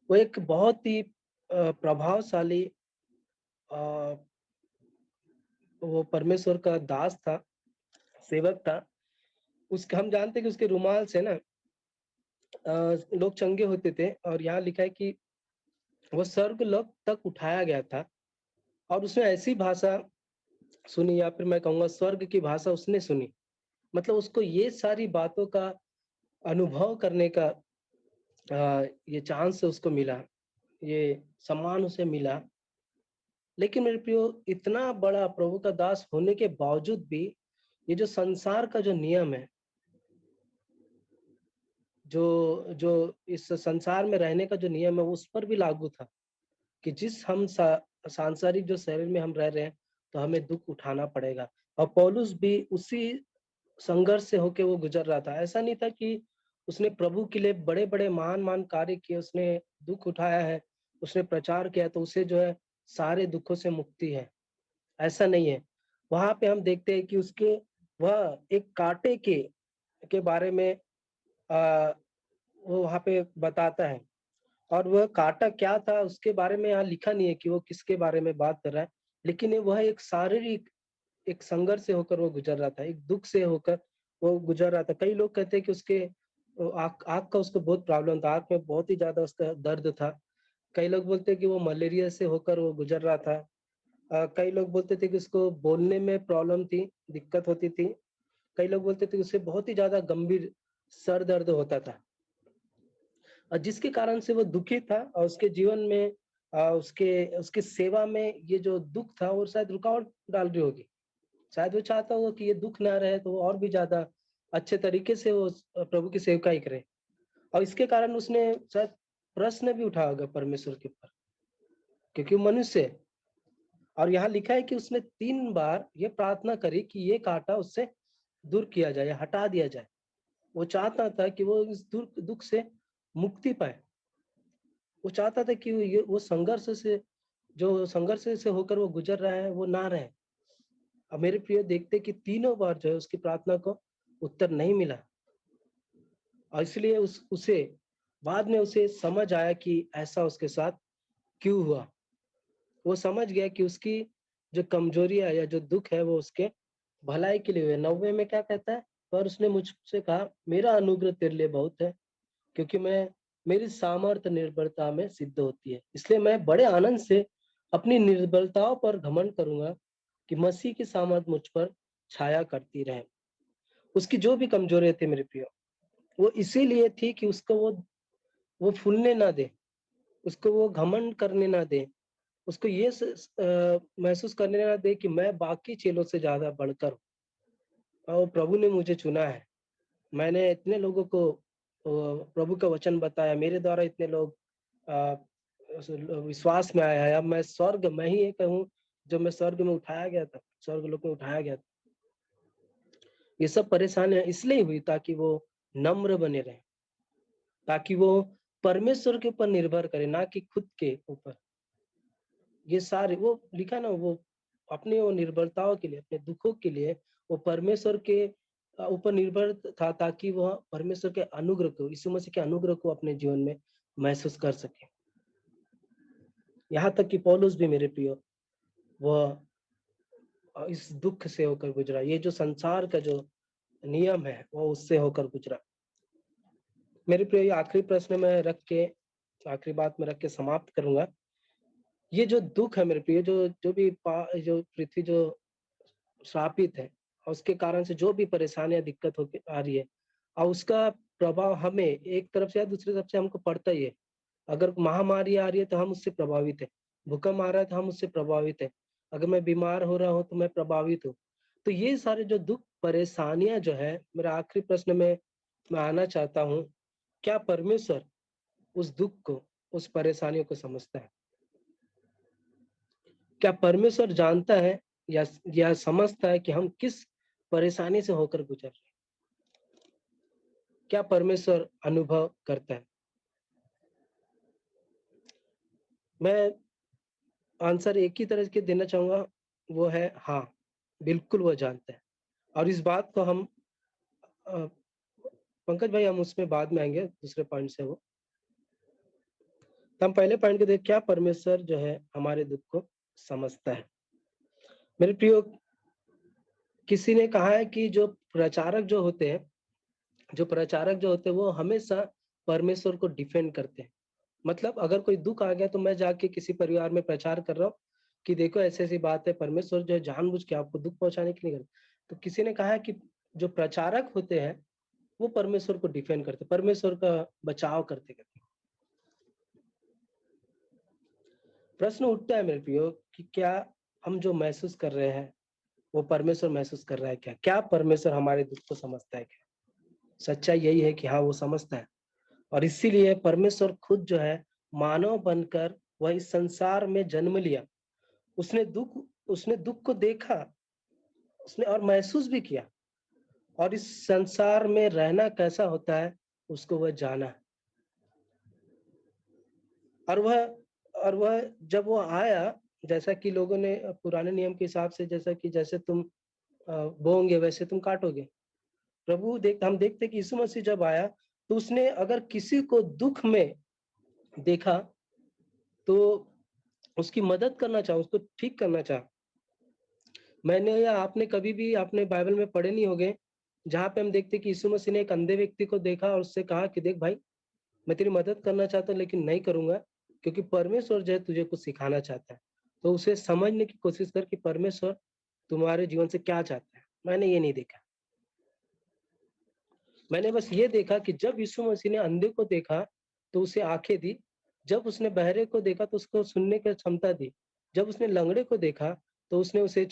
वो एक बहुत ही प्रभावशाली वो परमेश्वर का दास था, सेवक था। उसका हम जानते हैं कि उसके रुमाल से ना लोग चंगे होते थे, और यहाँ लिखा है कि वो स्वर्ग लोक तक उठाया गया था, और उसने ऐसी भाषा सुनी, या फिर मैं कहूँगा स्वर्ग की भाषा उसने सुनी। मतलब उसको ये सारी बातों का अनुभव करने का ये चांस उसको मिला, ये सम्मान उसे मिला। लेकिन मेरे प्रियो, इतना बड़ा प्रभु का दास होने के बावजूद भी ये जो संसार का जो नियम है, जो जो इस संसार में रहने का जो नियम है, वो उस पर भी लागू था कि जिस हम सांसारिक जो शरीर में हम रह रहे हैं, तो हमें दुख उठाना पड़ेगा। और पौलुस भी उसी संघर्ष से होके वो गुजर रहा था। ऐसा नहीं था कि उसने प्रभु के लिए बड़े बड़े महान महान कार्य किए, उसने दुख उठाया है, उसने प्रचार किया तो उसे जो है सारे दुखों से मुक्ति है, ऐसा नहीं है। वहां पे हम देखते हैं कि उसके वह एक कांटे के बारे में आ, वो वहां पे बताता है, और वह कांटा क्या था उसके बारे में यहाँ लिखा नहीं है कि वो किसके बारे में बात कर रहा है। लेकिन वह एक शारीरिक एक संघर्ष से होकर वो गुजर रहा था, एक दुख से होकर वो गुजर रहा था। कई लोग कहते हैं कि उसके आँख आँख का उसको बहुत प्रॉब्लम था, आँख में बहुत ही ज्यादा उसका दर्द था। कई लोग बोलते हैं कि वो मलेरिया से होकर वो गुजर रहा था। कई लोग बोलते थे कि उसको बोलने में प्रॉब्लम थी, दिक्कत होती थी। कई लोग बोलते थे कि उसे बहुत ही ज्यादा गंभीर सर दर्द होता था, और जिसके कारण से वो दुखी था, और उसके जीवन में उसके उसके सेवा में ये जो दुख था वो शायद रुकावट डाल रही होगी। शायद वो चाहता होगा कि ये दुख ना रहे, तो वो और भी ज्यादा अच्छे तरीके से वो प्रभु की सेवकाई करे। और इसके कारण उसने शायद प्रश्न भी उठाया होगा परमेश्वर के ऊपर, क्योंकि वो मनुष्य है। और यहाँ लिखा है कि उसने 3 बार ये प्रार्थना करी कि ये कांटा उससे दूर किया जाए, हटा दिया जाए। वो चाहता था कि वो इस दुख से मुक्ति पाए। वो चाहता था कि वो संघर्ष से, जो संघर्ष से होकर वो गुजर रहा है, वो ना रहे। अब मेरे प्रिय, देखते कि तीनों बार जो है उसकी प्रार्थना को उत्तर नहीं मिला, और इसलिए उसे बाद में उसे समझ आया कि ऐसा उसके साथ क्यों हुआ। वो समझ गया कि उसकी जो कमजोरी है या जो दुख है वो उसके भलाई के लिए हुए। 90 में क्या कहता है, पर उसने मुझसे कहा मेरा अनुग्रह तेरे लिए बहुत है, क्योंकि मेरी सामर्थ्य निर्बलता में सिद्ध होती है। इसलिए मैं बड़े आनंद से अपनी निर्बलताओं पर घमंड करूंगा कि मसीह की सामर्थ मुझ पर छाया करती रहे। उसकी जो भी कमजोरी थी मेरे प्रियो, वो इसीलिए थी कि उसको वो फूलने ना दे, उसको वो घमंड करने ना दे, उसको ये महसूस करने ना दे कि मैं बाकी चेलों से ज्यादा बढ़कर हूँ, और प्रभु ने मुझे चुना है। मैंने इतने लोगों को प्रभु का वचन बताया, मेरे द्वारा इतने लोग अ, विश्वास में आया है। अब मैं स्वर्ग में ही एक हूँ जो मैं स्वर्ग में उठाया गया था, स्वर्ग लोक में उठाया गया था। ये सब परेशानियां इसलिए हुई ताकि वो नम्र बने रहे, ताकि वो परमेश्वर के ऊपर निर्भर करे, ना कि खुद के ऊपर। ये सारे वो लिखा ना, वो अपने वो निर्भरताओं के लिए, अपने दुखों के लिए वो परमेश्वर के ऊपर निर्भर था, ताकि वह परमेश्वर के अनुग्रह को, यीशु मसीह के अनुग्रह को अपने जीवन में महसूस कर सके। यहाँ तक कि पौलुस भी मेरे प्रियो, वह इस दुख से होकर गुजरा। ये जो संसार का जो नियम है वो उससे होकर गुजरा। मेरे प्रियो, ये आखिरी प्रश्न में रख के, आखिरी बात में रख के समाप्त करूंगा। ये जो दुख है मेरे प्रियो, जो भी जो पृथ्वी जो श्रापित है, और उसके कारण से जो भी परेशानियां दिक्कत होके आ रही है, और उसका प्रभाव हमें एक तरफ से या दूसरी तरफ से हमको पड़ता ही है। अगर महामारी आ रही है तो हम उससे प्रभावित है, भूकंप आ रहा है तो हम उससे प्रभावित है, अगर मैं बीमार हो रहा हूँ तो मैं प्रभावित हूँ। तो ये सारे जो दुख परेशानियां जो है, मेरा आखिरी प्रश्न में मैं आना चाहता हूँ, क्या परमेश्वर उस दुख को, उस परेशानियों को समझता है? क्या परमेश्वर जानता है या समझता है कि हम किस परेशानी से होकर गुजर रहे हैं? क्या परमेश्वर अनुभव करता है? मैं आंसर एक ही तरह के देना चाहूँगा, वो है हाँ, बिल्कुल वो जानता है। और इस बात को हम अ, पंकज भाई हम उसमें बाद में आएँगे, दूसरे पॉइंट से वो। तो हम पहले पॉइंट को देखें, क्या परमेश्वर जो है हमारे दुःख को समझता है? मेरे प्रियो, किसी ने कहा है कि जो प्रचारक जो होते हैं वो हमेशा परमेश्वर को डिफेंड करते हैं। मतलब अगर कोई दुःख आ गया तो मैं जाके किसी परिवार में प्रचार कर रहा हूँ कि देखो ऐसी-ऐसी बात है, परमेश्वर जो है जानबूझ के आपको दुःख पहुँचाने के लिए करता है। तो किसी ने कहा है कि जो प्रचारक होते हैं, वो परमेश्वर को डिफेंड करते हैं, परमेश्वर का बचाव करते-करते। प्रश्न उठता है मेरे प्रियो कि क्या हम जो महसूस कर रहे हैं, वो परमेश्वर महसूस कर रहा है क्या? क्या परमेश्वर हमारे दुःख को समझता है क्या? सच्चाई यही है कि हाँ, वो समझता है। और इसीलिए परमेश्वर खुद जो है मानव बनकर वह इस संसार में जन्म लिया। उसने दुःख को देखा, उसने और महसूस भी किया और इस संसार में रहना कैसा होता है, उसको वह जाना। और वह जब वो आया, जैसा कि लोगों ने पुराने नियम के हिसाब से जैसे तुम बोओगे वैसे तुम काटोगे। हम देखते हैं कि यीशु मसीह जब आया, तो उसने अगर किसी को दुःख में देखा, तो उसकी मदद करना चाहा, उसको ठीक करना चाहा। मैंने या आपने कभी भी आपने बाइबल में पढ़े नहीं होंगे, जहाँ पे हम देखते हैं कि यीशु मसीह ने एक अंधे व्यक्ति को देखा और उससे कहा कि देख भाई, मैं तेरी मदद करना चाहता हूँ लेकिन नहीं करूँगा, क्योंकि परमेश्वर जो है तुझे कुछ सिखाना चाहता है। तो उसे समझने की कोशिश कर कि परमेश्वर तुम्हारे जीवन से क्या चाहता है। मैंने ये नहीं देखा। मैंने बस ये देखा कि जब यीशु मसीह ने अंधे को देखा, तो उसे आँखें दी। जब उसने बहरे को देखा, तो उसको सुनने की क्षमता दी। जब उसने लंगड़े को देखा, तो उसने उसे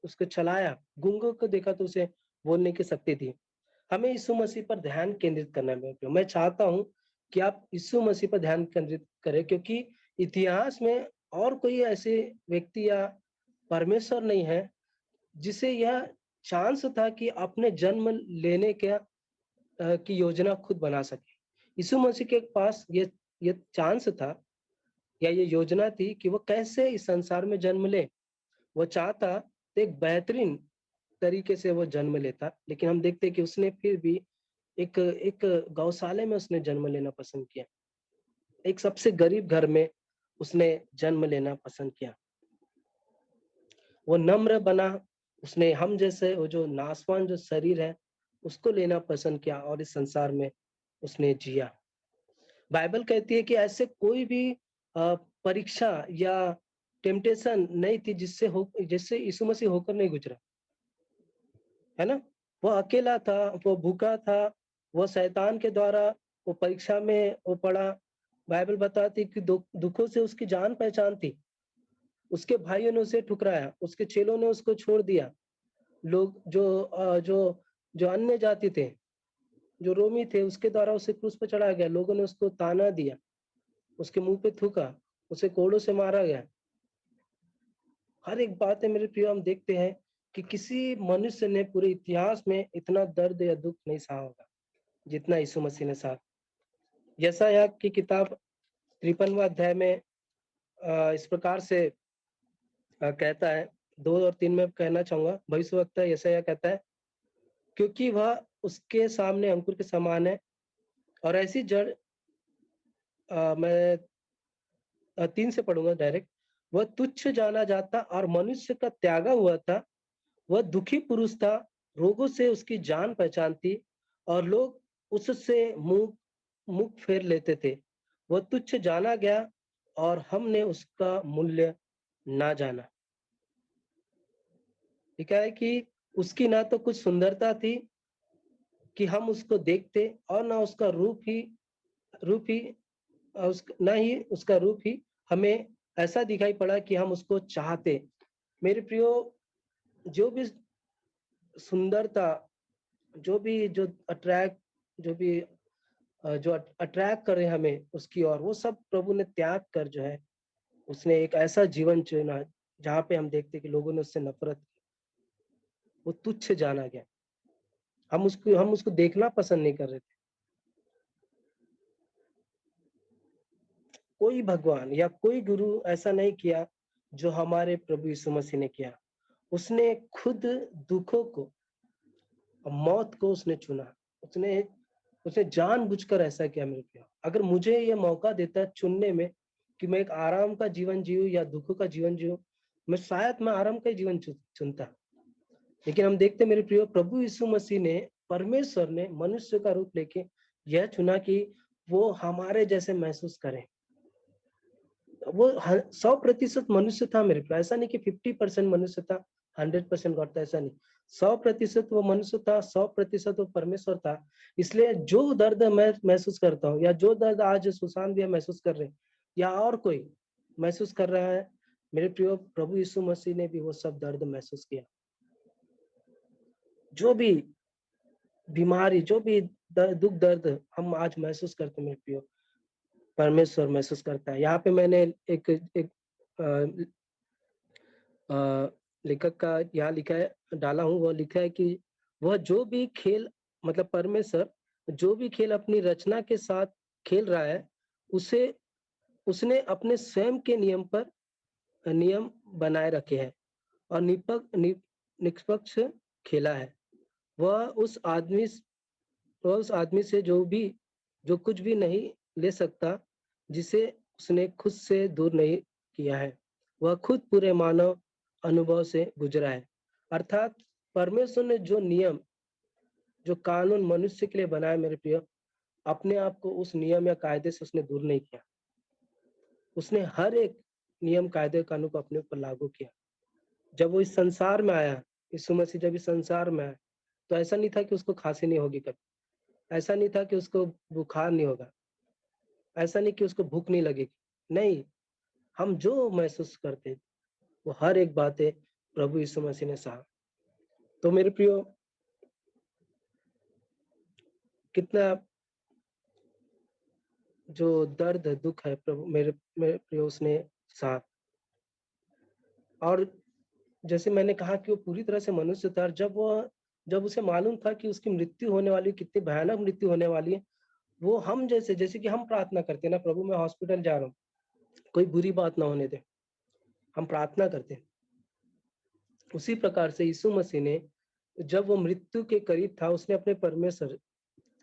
उसको चलाया। गूंगे को देखा, तो उसे बोलने की शक्ति दी। हमें यीशु मसीह पर ध्यान केंद्रित करना है मेरे प्रियो। मैं चाहता हूँ कि आप यीशु मसीह पर ध्यान केंद्रित करें, क्योंकि इतिहास में और कोई ऐसे व्यक्ति या परमेश्वर नहीं है, जिसे यह चांस था कि अपने जन्म लेने की योजना खुद बना सके। यीशु मसीह के पास ये चांस था या ये योजना थी कि वो कैसे इस संसार में जन्म ले। वो चाहता तो एक बेहतरीन तरीके से वो जन्म लेता, लेकिन हम देखते हैं कि उसने फिर भी एक एक गौशाले में उसने जन्म लेना पसंद किया। एक सबसे गरीब घर में उसने जन्म लेना पसंद किया। वो नम्र बना, उसने हम जैसे वो जो नासवान जो शरीर है, उसको लेना पसंद किया और इस संसार में उसने जिया। बाइबल कहती है कि ऐसे कोई भी परीक्षा या टेम्पटेशन नहीं थी जिससे यीशु मसीह होकर नहीं गुजरा, है ना? वो अकेला था, वो भूखा था, वो शैतान के द्वारा वो परीक्षा में वो पड़ा। बाइबल बताती कि दुखों से उसकी जान पहचान थी। उसके भाइयों ने उसे ठुकराया, उसके चेलों ने उसको छोड़ दिया। लोग जो अन्य जाति थे, जो रोमी थे, उसके द्वारा उसे क्रूस पे चढ़ाया गया। लोगों ने उसको ताना दिया, उसके मुँह पे थूका, उसे कोड़ों से मारा गया। हर एक बात है मेरे प्रियो, हम देखते हैं कि किसी मनुष्य ने पूरे इतिहास में इतना दर्द या दुःख नहीं सहा होगा, जितना यीशु मसीह ने सहा। यशायाह की किताब 53वां अध्याय में इस प्रकार से कहता है, 2 और 3 में कहना चाहूँगा, भविष्यवक्ता यशायाह कहता है, क्योंकि वह उसके सामने अंकुर के समान है और ऐसी जड़ मैं 3 से पढ़ूँगा डायरेक्ट। वह तुच्छ जाना जाता और मनुष्य का त्यागा हुआ था। वह दुखी पुरुष था, रोगों से उसकी जान पहचान थी और लोग उससे मुँह फेर लेते थे। वह तुच्छ जाना गया और हमने उसका मूल्य ना जाना। ये क्या है कि उसकी ना तो कुछ सुंदरता थी कि हम उसको देखते और ना उसका रूप ही ना ही उसका रूप ही हमें ऐसा दिखाई पड़ा कि हम उसको चाहते। मेरे प्रियो, जो भी सुंदरता, जो जो भी जो अट्रैक्ट करे हमें उसकी ओर, वो सब प्रभु ने त्याग कर जो है, उसने एक ऐसा जीवन चुना जहाँ पे हम देखते हैं कि लोगों ने उससे नफरत की। वो तुच्छ जाना गया। हम उसको देखना पसंद नहीं कर रहे थे। कोई भगवान या कोई गुरु ऐसा नहीं किया जो हमारे प्रभु यीशु मसीह ने किया। उसने खुद दुखों को और मौत को उसने चुना। उसने उसने जानबूझकर ऐसा किया मेरे प्रियो। अगर मुझे ये मौका देता चुनने में कि मैं एक आराम का जीवन जीऊँ या दुखों का जीवन जीऊँ, मैं आराम का ही जीवन चुनता। लेकिन हम देखते मेरे प्रियो, प्रभु यीशु मसीह ने, परमेश्वर ने मनुष्य का रूप लेके यह चुना कि वो हमारे जैसे महसूस करें। वो 100% मनुष्य था मेरे प्रियो। ऐसा नहीं कि 50% मनुष्य था, 100% गॉड था, ऐसा नहीं। 100% वो मनुष्य था, 100% वो परमेश्वर था। इसलिए जो दर्द मैं महसूस करता हूँ या जो दर्द आज सुशांत भैया महसूस कर रहे हैं या और कोई महसूस कर रहा है, मेरे प्रियो, प्रभु यीशु मसीह ने भी वो सब दर्द महसूस किया। जो भी बीमारी, जो भी दुख दर्द हम आज महसूस करते हैं मेरे प्रियो, परमेश्वर महसूस करता है। यहाँ पे मैंने एक लेखक का यहाँ लिखा है, डाला हूँ, वो लिखा है कि वह जो भी खेल, मतलब परमेश्वर जो भी खेल अपनी रचना के साथ खेल रहा है, उसे उसने अपने स्वयं के नियम बनाए रखे हैं और निष्पक्ष खेला है। वह उस आदमी से जो कुछ भी नहीं ले सकता, जिसे उसने खुद से दूर नहीं किया है। वह खुद पूरे मानव अनुभव से गुजरा है। अर्थात परमेश्वर ने जो नियम, जो कानून मनुष्य के लिए बनाया मेरे प्रिय, अपने आप को उस नियम या कायदे से उसने दूर नहीं किया। उसने हर एक नियम, कायदे, कानून को अपने ऊपर लागू किया। जब वो इस संसार में आया, यीशु मसीह जब इस संसार में आया, तो ऐसा नहीं था कि उसको खांसी नहीं होगी कभी, ऐसा नहीं था कि उसको बुखार नहीं होगा, ऐसा नहीं कि उसको भूख नहीं लगेगी। नहीं, हम जो महसूस करते वो हर एक बातें प्रभु यीशु मसीह ने सहा। तो मेरे प्रियो, कितना जो दर्द दुख है प्रभु मेरे प्रियो उसने सहा। और जैसे मैंने कहा कि वो पूरी तरह से मनुष्य था। जब उसे मालूम था कि उसकी मृत्यु होने वाली, कितनी भयानक मृत्यु होने वाली है, वो हम जैसे कि हम प्रार्थना करते हैं ना, प्रभु मैं हॉस्पिटल जा रहा हूँ, कोई बुरी बात ना होने दे, हम प्रार्थना करते हैं। उसी प्रकार से यीशु मसीह ने, जब वो मृत्यु के करीब था, उसने अपने परमेश्वर,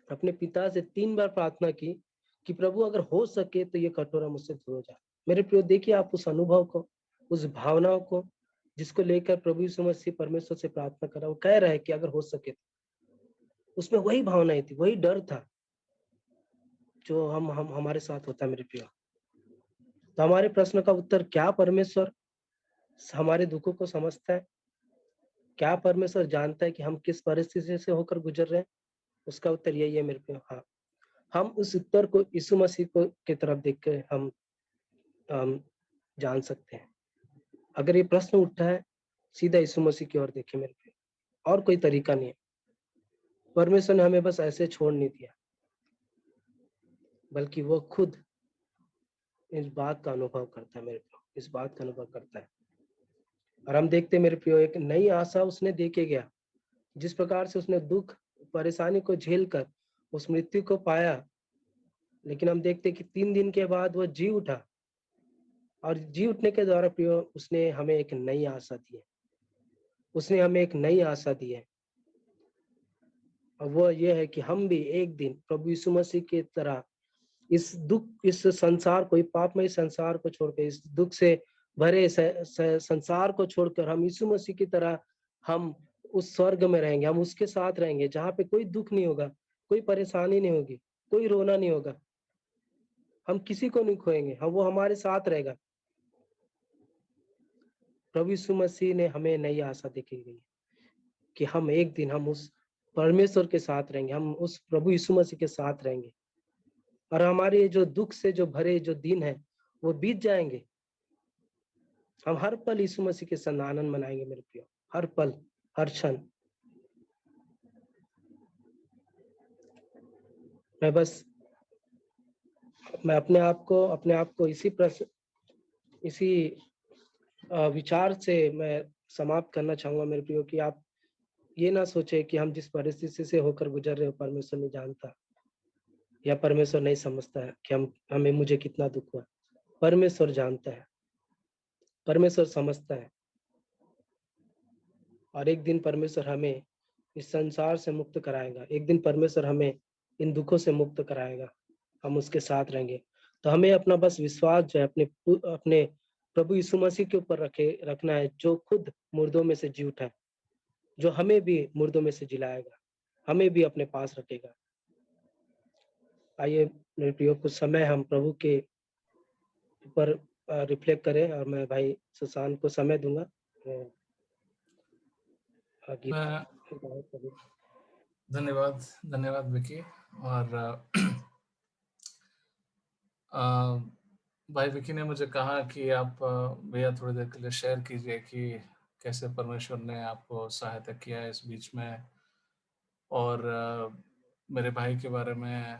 अपने पिता से 3 बार प्रार्थना की कि प्रभु अगर हो सके तो ये कटोरा मुझसे दूर हो जाए। मेरे प्रियो, देखिए आप उस अनुभव को, उस भावनाओं को, जिसको लेकर प्रभु यीशु मसीह परमेश्वर से प्रार्थना कर रहा है। वो कह रहा है कि अगर हो सके तो। उसमें वही भावनाएं थी, वही डर था जो हम हमारे साथ होता है मेरे प्रियो। तो हमारे प्रश्न का उत्तर, क्या परमेश्वर हमारे दुखों को समझता है? क्या परमेश्वर जानता है कि हम किस परिस्थिति से होकर गुजर रहे हैं? उसका उत्तर यही है मेरे प्रियो, हाँ। हम उस उत्तर को यीशु मसीह को की तरफ देख के हम जान सकते हैं। अगर ये प्रश्न उठा है, सीधा यीशु मसीह की ओर देखें मेरे प्रियो, और कोई तरीका नहीं है। परमेश्वर ने हमें बस ऐसे छोड़ नहीं दिया, बल्कि वो खुद इस बात का अनुभव करता है मेरे प्रियो, इस बात का अनुभव करता है। और हम देखते हैं मेरे प्रियो, एक नई आशा उसने दे के गया। जिस प्रकार से उसने दुख, परेशानी को झेल कर उस मृत्यु को पाया, लेकिन हम देखते कि 3 दिन के बाद वो जी उठा, और जी उठने के द्वारा प्रियो उसने हमें एक नई आशा दी है। उसने हमें एक नई आशा दी है, और वो ये है कि हम भी एक दिन प्रभु यीशु मसीह की तरह इस संसार को, पापमय संसार को छोड़कर, इस दुख से भरे संसार को छोड़कर हम यीशु मसीह की तरह हम उस स्वर्ग में रहेंगे। हम उसके साथ रहेंगे जहाँ पे कोई दुख नहीं होगा, कोई परेशानी नहीं होगी, कोई रोना नहीं होगा। हम किसी को नहीं खोएंगे, वो हमारे साथ रहेगा। प्रभु यीशु मसीह ने हमें नई आशा दिखाई गई है कि हम एक दिन हम उस परमेश्वर के साथ रहेंगे, हम उस प्रभु यीशु मसीह के साथ रहेंगे, और हमारे जो दुख से जो भरे जो दिन है वो बीत जाएंगे। हम हर पल यीशु मसीह के संग आनंद मनाएंगे मेरे प्रियो, हर पल, हर क्षण। मैं अपने आप को इसी विचार से मैं समाप्त करना चाहूंगा मेरे प्रियो, कि आप ये ना सोचे कि हम जिस परिस्थिति से होकर गुजर रहे हो परमेश्वर नहीं जानता, या परमेश्वर नहीं समझता है कि मुझे कितना दुख हुआ। परमेश्वर जानता है, परमेश्वर समझता है, और एक दिन परमेश्वर हमें इस संसार से मुक्त कराएगा। एक दिन परमेश्वर हमें इन दुखों से मुक्त कराएगा, हम उसके साथ रहेंगे। तो हमें अपना बस विश्वास जो है अपने प्रभु यीशु मसीह के ऊपर रखना है, जो खुद मुर्दों में से जी उठा है, जो हमें भी मुर्दों में से जिलाएगा, हमें भी अपने पास रखेगा। आइए मेरे प्रियो, कुछ समय हम प्रभु के ऊपर रिफ्लेक्ट करें, और मैं भाई सुशांत को समय दूंगा। गीत मैं धन्यवाद विकी। और भाई विकी ने मुझे कहा कि आप भैया थोड़ी देर के लिए शेयर कीजिए कि कैसे परमेश्वर ने आपको सहायता किया इस बीच में। और मेरे भाई के बारे में,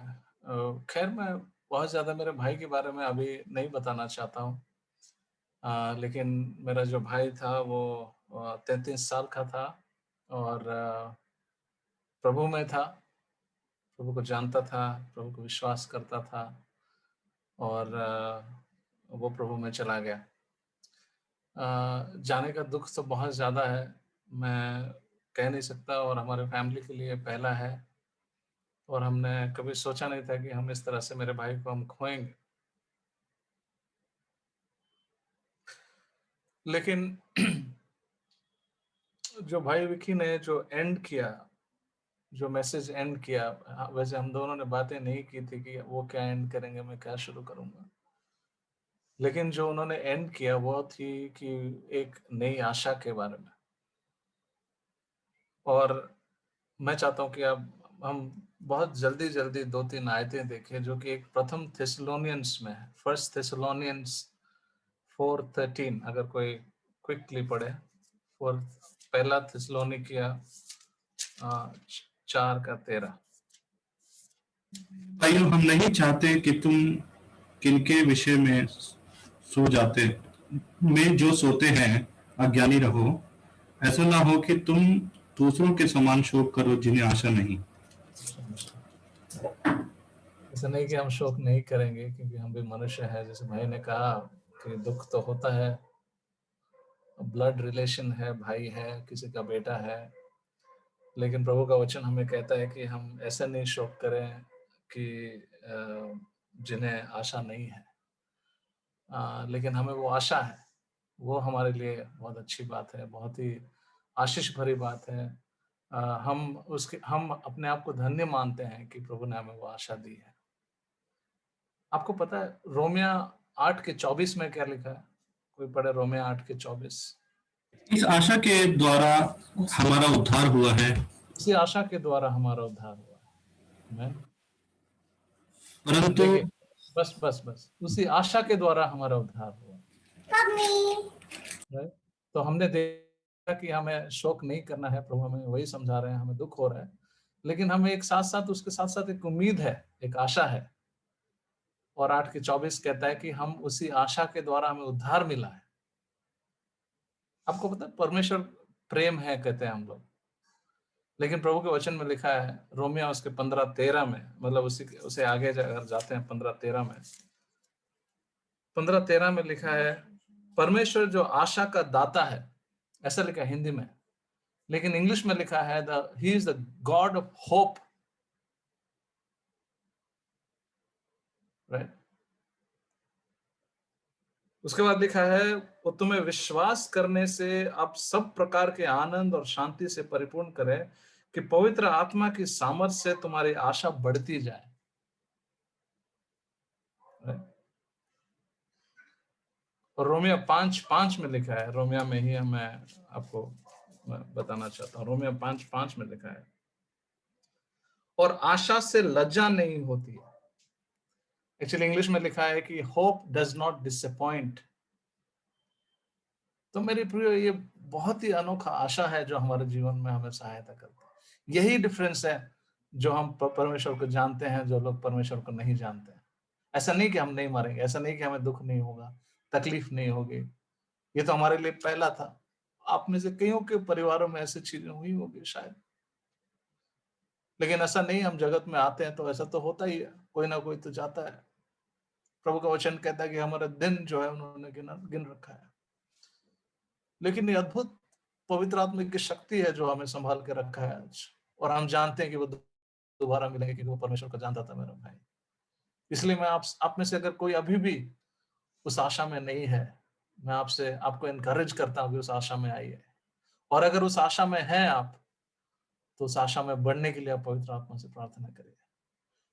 खैर मैं बहुत ज़्यादा मेरे भाई के बारे में अभी नहीं बताना चाहता हूँ, लेकिन मेरा जो भाई था वो 33 साल का था और प्रभु में था, प्रभु को जानता था, प्रभु को विश्वास करता था, और वो प्रभु में चला गया। जाने का दुख तो बहुत ज़्यादा है, मैं कह नहीं सकता, और हमारे फैमिली के लिए पहला है, और हमने कभी सोचा नहीं था कि हम इस तरह से मेरे भाई को हम खोएंगे। लेकिन जो भाई विकी ने जो एंड किया, जो मैसेज एंड किया, वैसे हम दोनों ने बातें नहीं की थी कि वो क्या एंड करेंगे, मैं क्या शुरू करूंगा, लेकिन जो उन्होंने एंड किया वो थी कि एक नई आशा के बारे में। और मैं चाहता हूं कि अब हम बहुत जल्दी 2-3 आयतें देखें जो कि एक प्रथम थेसलोनियंस में है, 1 थेसलोनियंस 4:13, अगर कोई क्विकली पढ़े। पहला थेसलोनिकिया 4:13। भाइयों, हम नहीं चाहते कि तुम किनके विषय में सो जाते में जो सोते हैं अज्ञानी रहो। ऐसा ना हो कि तुम दूसरों के समान शोक करो जिन्हें आशा नहीं। ऐसा नहीं कि हम शोक नहीं करेंगे, क्योंकि हम भी मनुष्य हैं। जैसे भाई ने कहा कि दुख तो होता है, ब्लड रिलेशन है, भाई है, किसी का बेटा है, लेकिन प्रभु का वचन हमें कहता है कि हम ऐसा नहीं शोक करें कि जिन्हें आशा नहीं है, लेकिन हमें वो आशा है। वो हमारे लिए बहुत अच्छी बात है, बहुत ही आशीष भरी बात है। हम अपने आप को धन्य मानते हैं कि प्रभु ने हमें वो आशा दी है। आपको पता है रोमिया 8:24 में क्या लिखा है? कोई पढ़े रोमिया 8:24। इस आशा के द्वारा हमारा उद्धार हुआ है। इसी आशा के द्वारा हमारा उद्धार हुआ है। परंतु बस उसी आशा के द्वारा हमारा उद्धार हुआ। तो हमने देखा कि हमें शोक नहीं करना है, प्रभु हमें वही समझा रहे हैं। हमें दुख हो रहा है, लेकिन हमें एक उसके साथ साथ एक उम्मीद है, एक आशा है। और 8:24 कहता है कि हम उसी आशा के द्वारा हमें उद्धार मिला है। आपको पता है परमेश्वर प्रेम है कहते हैं हम लोग, लेकिन प्रभु के वचन में लिखा है रोमिया उसके 15:13 में, मतलब उसे आगे अगर जाते हैं 15:13 में, 15:13 में लिखा है परमेश्वर जो आशा का दाता है, ऐसा लिखा है हिंदी में, लेकिन इंग्लिश में लिखा है he is the God of hope. Right. उसके बाद लिखा है वो तुम्हें विश्वास करने से अब सब प्रकार के आनंद और शांति से परिपूर्ण करे, कि पवित्र आत्मा की सामर्थ से तुम्हारी आशा बढ़ती जाए। और रोमिया 5:5 में लिखा है, रोमिया में ही मैं आपको बताना चाहता हूँ। रोमिया 5:5 में लिखा है और आशा से लज्जा नहीं होती है। एक्चुअली इंग्लिश में लिखा है कि होप डज नॉट डिसअपॉइंट। तो मेरे प्रियो, ये बहुत ही अनोखा आशा है जो हमारे जीवन में हमें सहायता करती है। यही डिफरेंस है जो हम परमेश्वर को जानते हैं, जो लोग परमेश्वर को नहीं जानते हैं। ऐसा नहीं कि हम नहीं मरेंगे, ऐसा नहीं कि हमें दुख नहीं होगा, तकलीफ नहीं होगी। ये तो हमारे लिए पहला था। आप में से कईयों के परिवारों में ऐसी चीजें हुई होगी शायद, लेकिन ऐसा नहीं, हम जगत में आते हैं तो ऐसा तो होता ही है, कोई ना कोई तो जाता है। प्रभु का वचन कहता है कि हमारा दिन जो है उन्होंने गिन रखा है, लेकिन ये अद्भुत पवित्र आत्मा की शक्ति है जो हमें संभाल के रखा है आज, और हम जानते हैं कि वो दोबारा मिलेंगे, क्योंकि वो परमेश्वर का जानता था मेरा भाई। इसलिए मैं आप में से अगर कोई अभी भी उस आशा में नहीं है, मैं आपको एनकरेज करता हूँ कि उस आशा में आइए, और अगर उस आशा में हैं आप, तो उस आशा में बढ़ने के लिए आप पवित्र आत्मा से प्रार्थना करिए,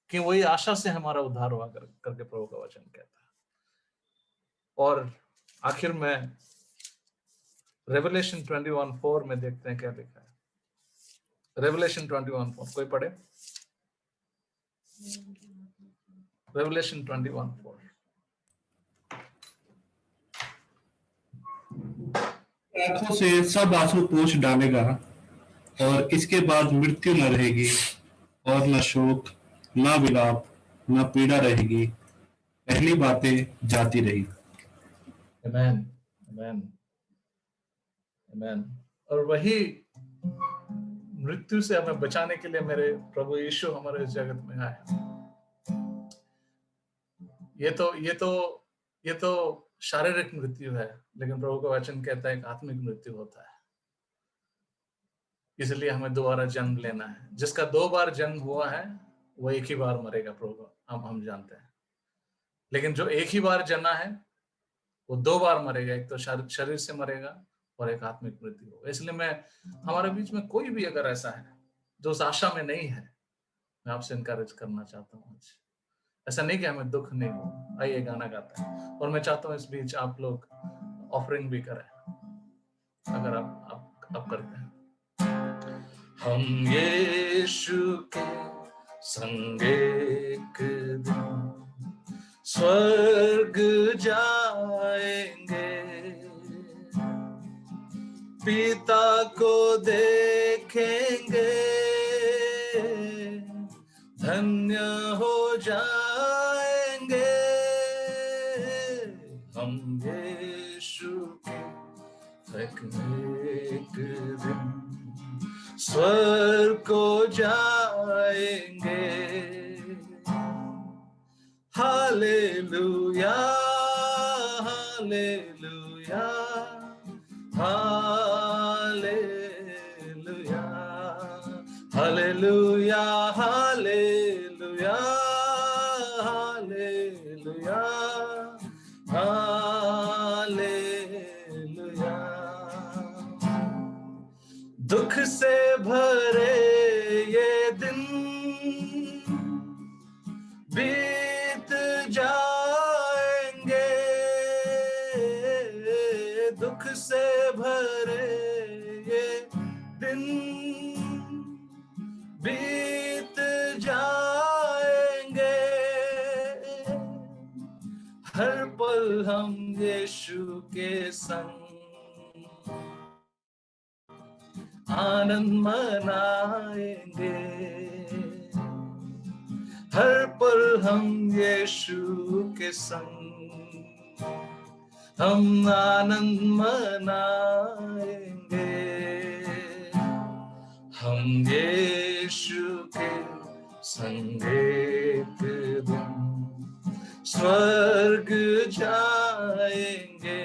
कि वही आशा से हमारा उद्धार हुआ करके प्रभु का वचन कहता है। और आखिर में रेवलेशन 21:4 में देखते हैं क्या लिखा है। रेवलेशन 21:4 कोई पढ़े? रेवलेशन 21:4। आंखों से सब आंसू पोंछ डालेगा, और इसके बाद मृत्यु न रहेगी, और न शोक, न विलाप, न पीड़ा रहेगी, पहली बातें जाती रही। आमेन, आमेन, आमेन। और वही मृत्यु से हमें बचाने के लिए मेरे प्रभु यीशु हमारे इस जगत में आए। ये तो शारीरिक मृत्यु है, लेकिन प्रभु का वचन कहता है कि आत्मिक मृत्यु होता है। इसलिए हमें दोबारा जन्म लेना है। जिसका 2 बार जन्म हुआ है वो एक ही बार मरेगा, प्रभु हम जानते हैं। लेकिन जो एक ही बार जना है वो 2 बार मरेगा, एक तो शरीर से मरेगा और एक आत्मिक मृत्यु होगा। इसलिए हमारे बीच में कोई भी अगर ऐसा है जो उस आशा में नहीं है, मैं आपसे इनकरेज करना चाहता हूँ आज। ऐसा नहीं कि हमें दुख नहीं हो। आइए गाना गाते हैं, और मैं चाहता हूँ इस बीच आप लोग ऑफरिंग भी करें, अगर आप करते हैं। हम यीशु के संग एक दिन स्वर्ग जाएंगे, पिता को देखेंगे, धन्य हो जाएंगे। हम यीशु के एक दिन स्वर्ग को जाएंगे। Hallelujah, hallelujah, hallelujah, hallelujah, hallelujah, hallelujah, hallelujah. दुख से भरे ये दिन बीत जाएंगे, दुख से भरे ये दिन बीत जाएंगे। हर पल हम यीशु के संग आनंद मनाएंगे। हर पल हम यीशु के संग हम आनंद मनाएंगे। हम यीशु के संग एक दिन स्वर्ग जाएंगे।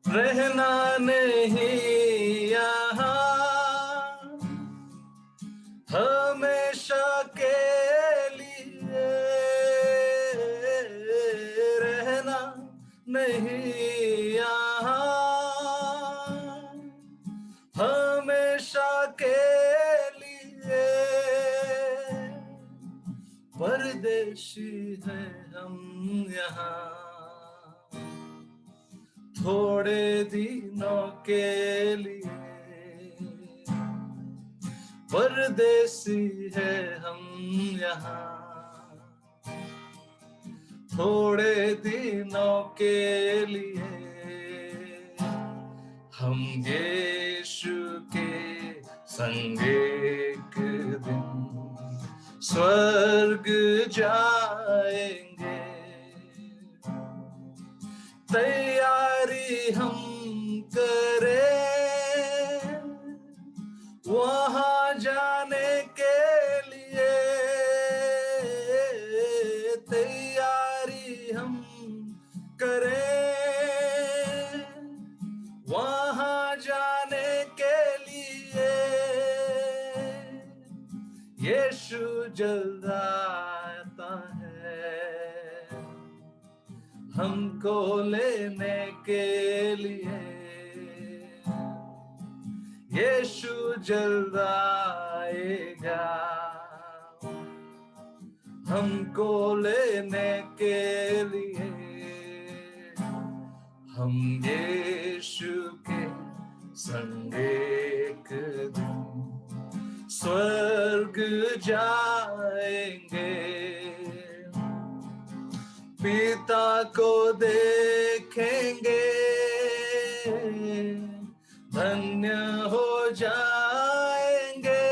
रहना नहीं यहाँ हमेशा के लिए, रहना नहीं यहाँ हमेशा के लिए। परदेशी है हम यहाँ थोड़े दिनों के लिए। परदेसी है हम यहाँ थोड़े दिनों के लिए। हम यीशु के संग एक दिन स्वर्ग जाएंगे। करे, वहां जाने के लिए तैयारी हम करें, वहां जाने के लिए यीशु जल्द आता है हमको लेने के लिए, यीशु जल्द आएगा हमको लेने के लिए। हम यीशु के संग एक दिन स्वर्ग जाएंगे, पिता को देखेंगे, धन्य हो जाएंगे।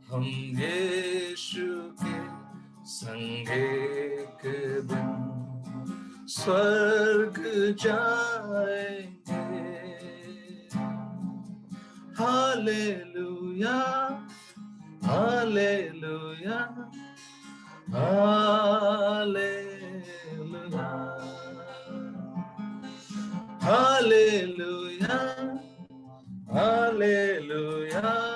हम यीशु के संग एक दिन स्वर्ग जाएंगे। Hallelujah, hallelujah, hallelujah, hallelujah, hallelujah.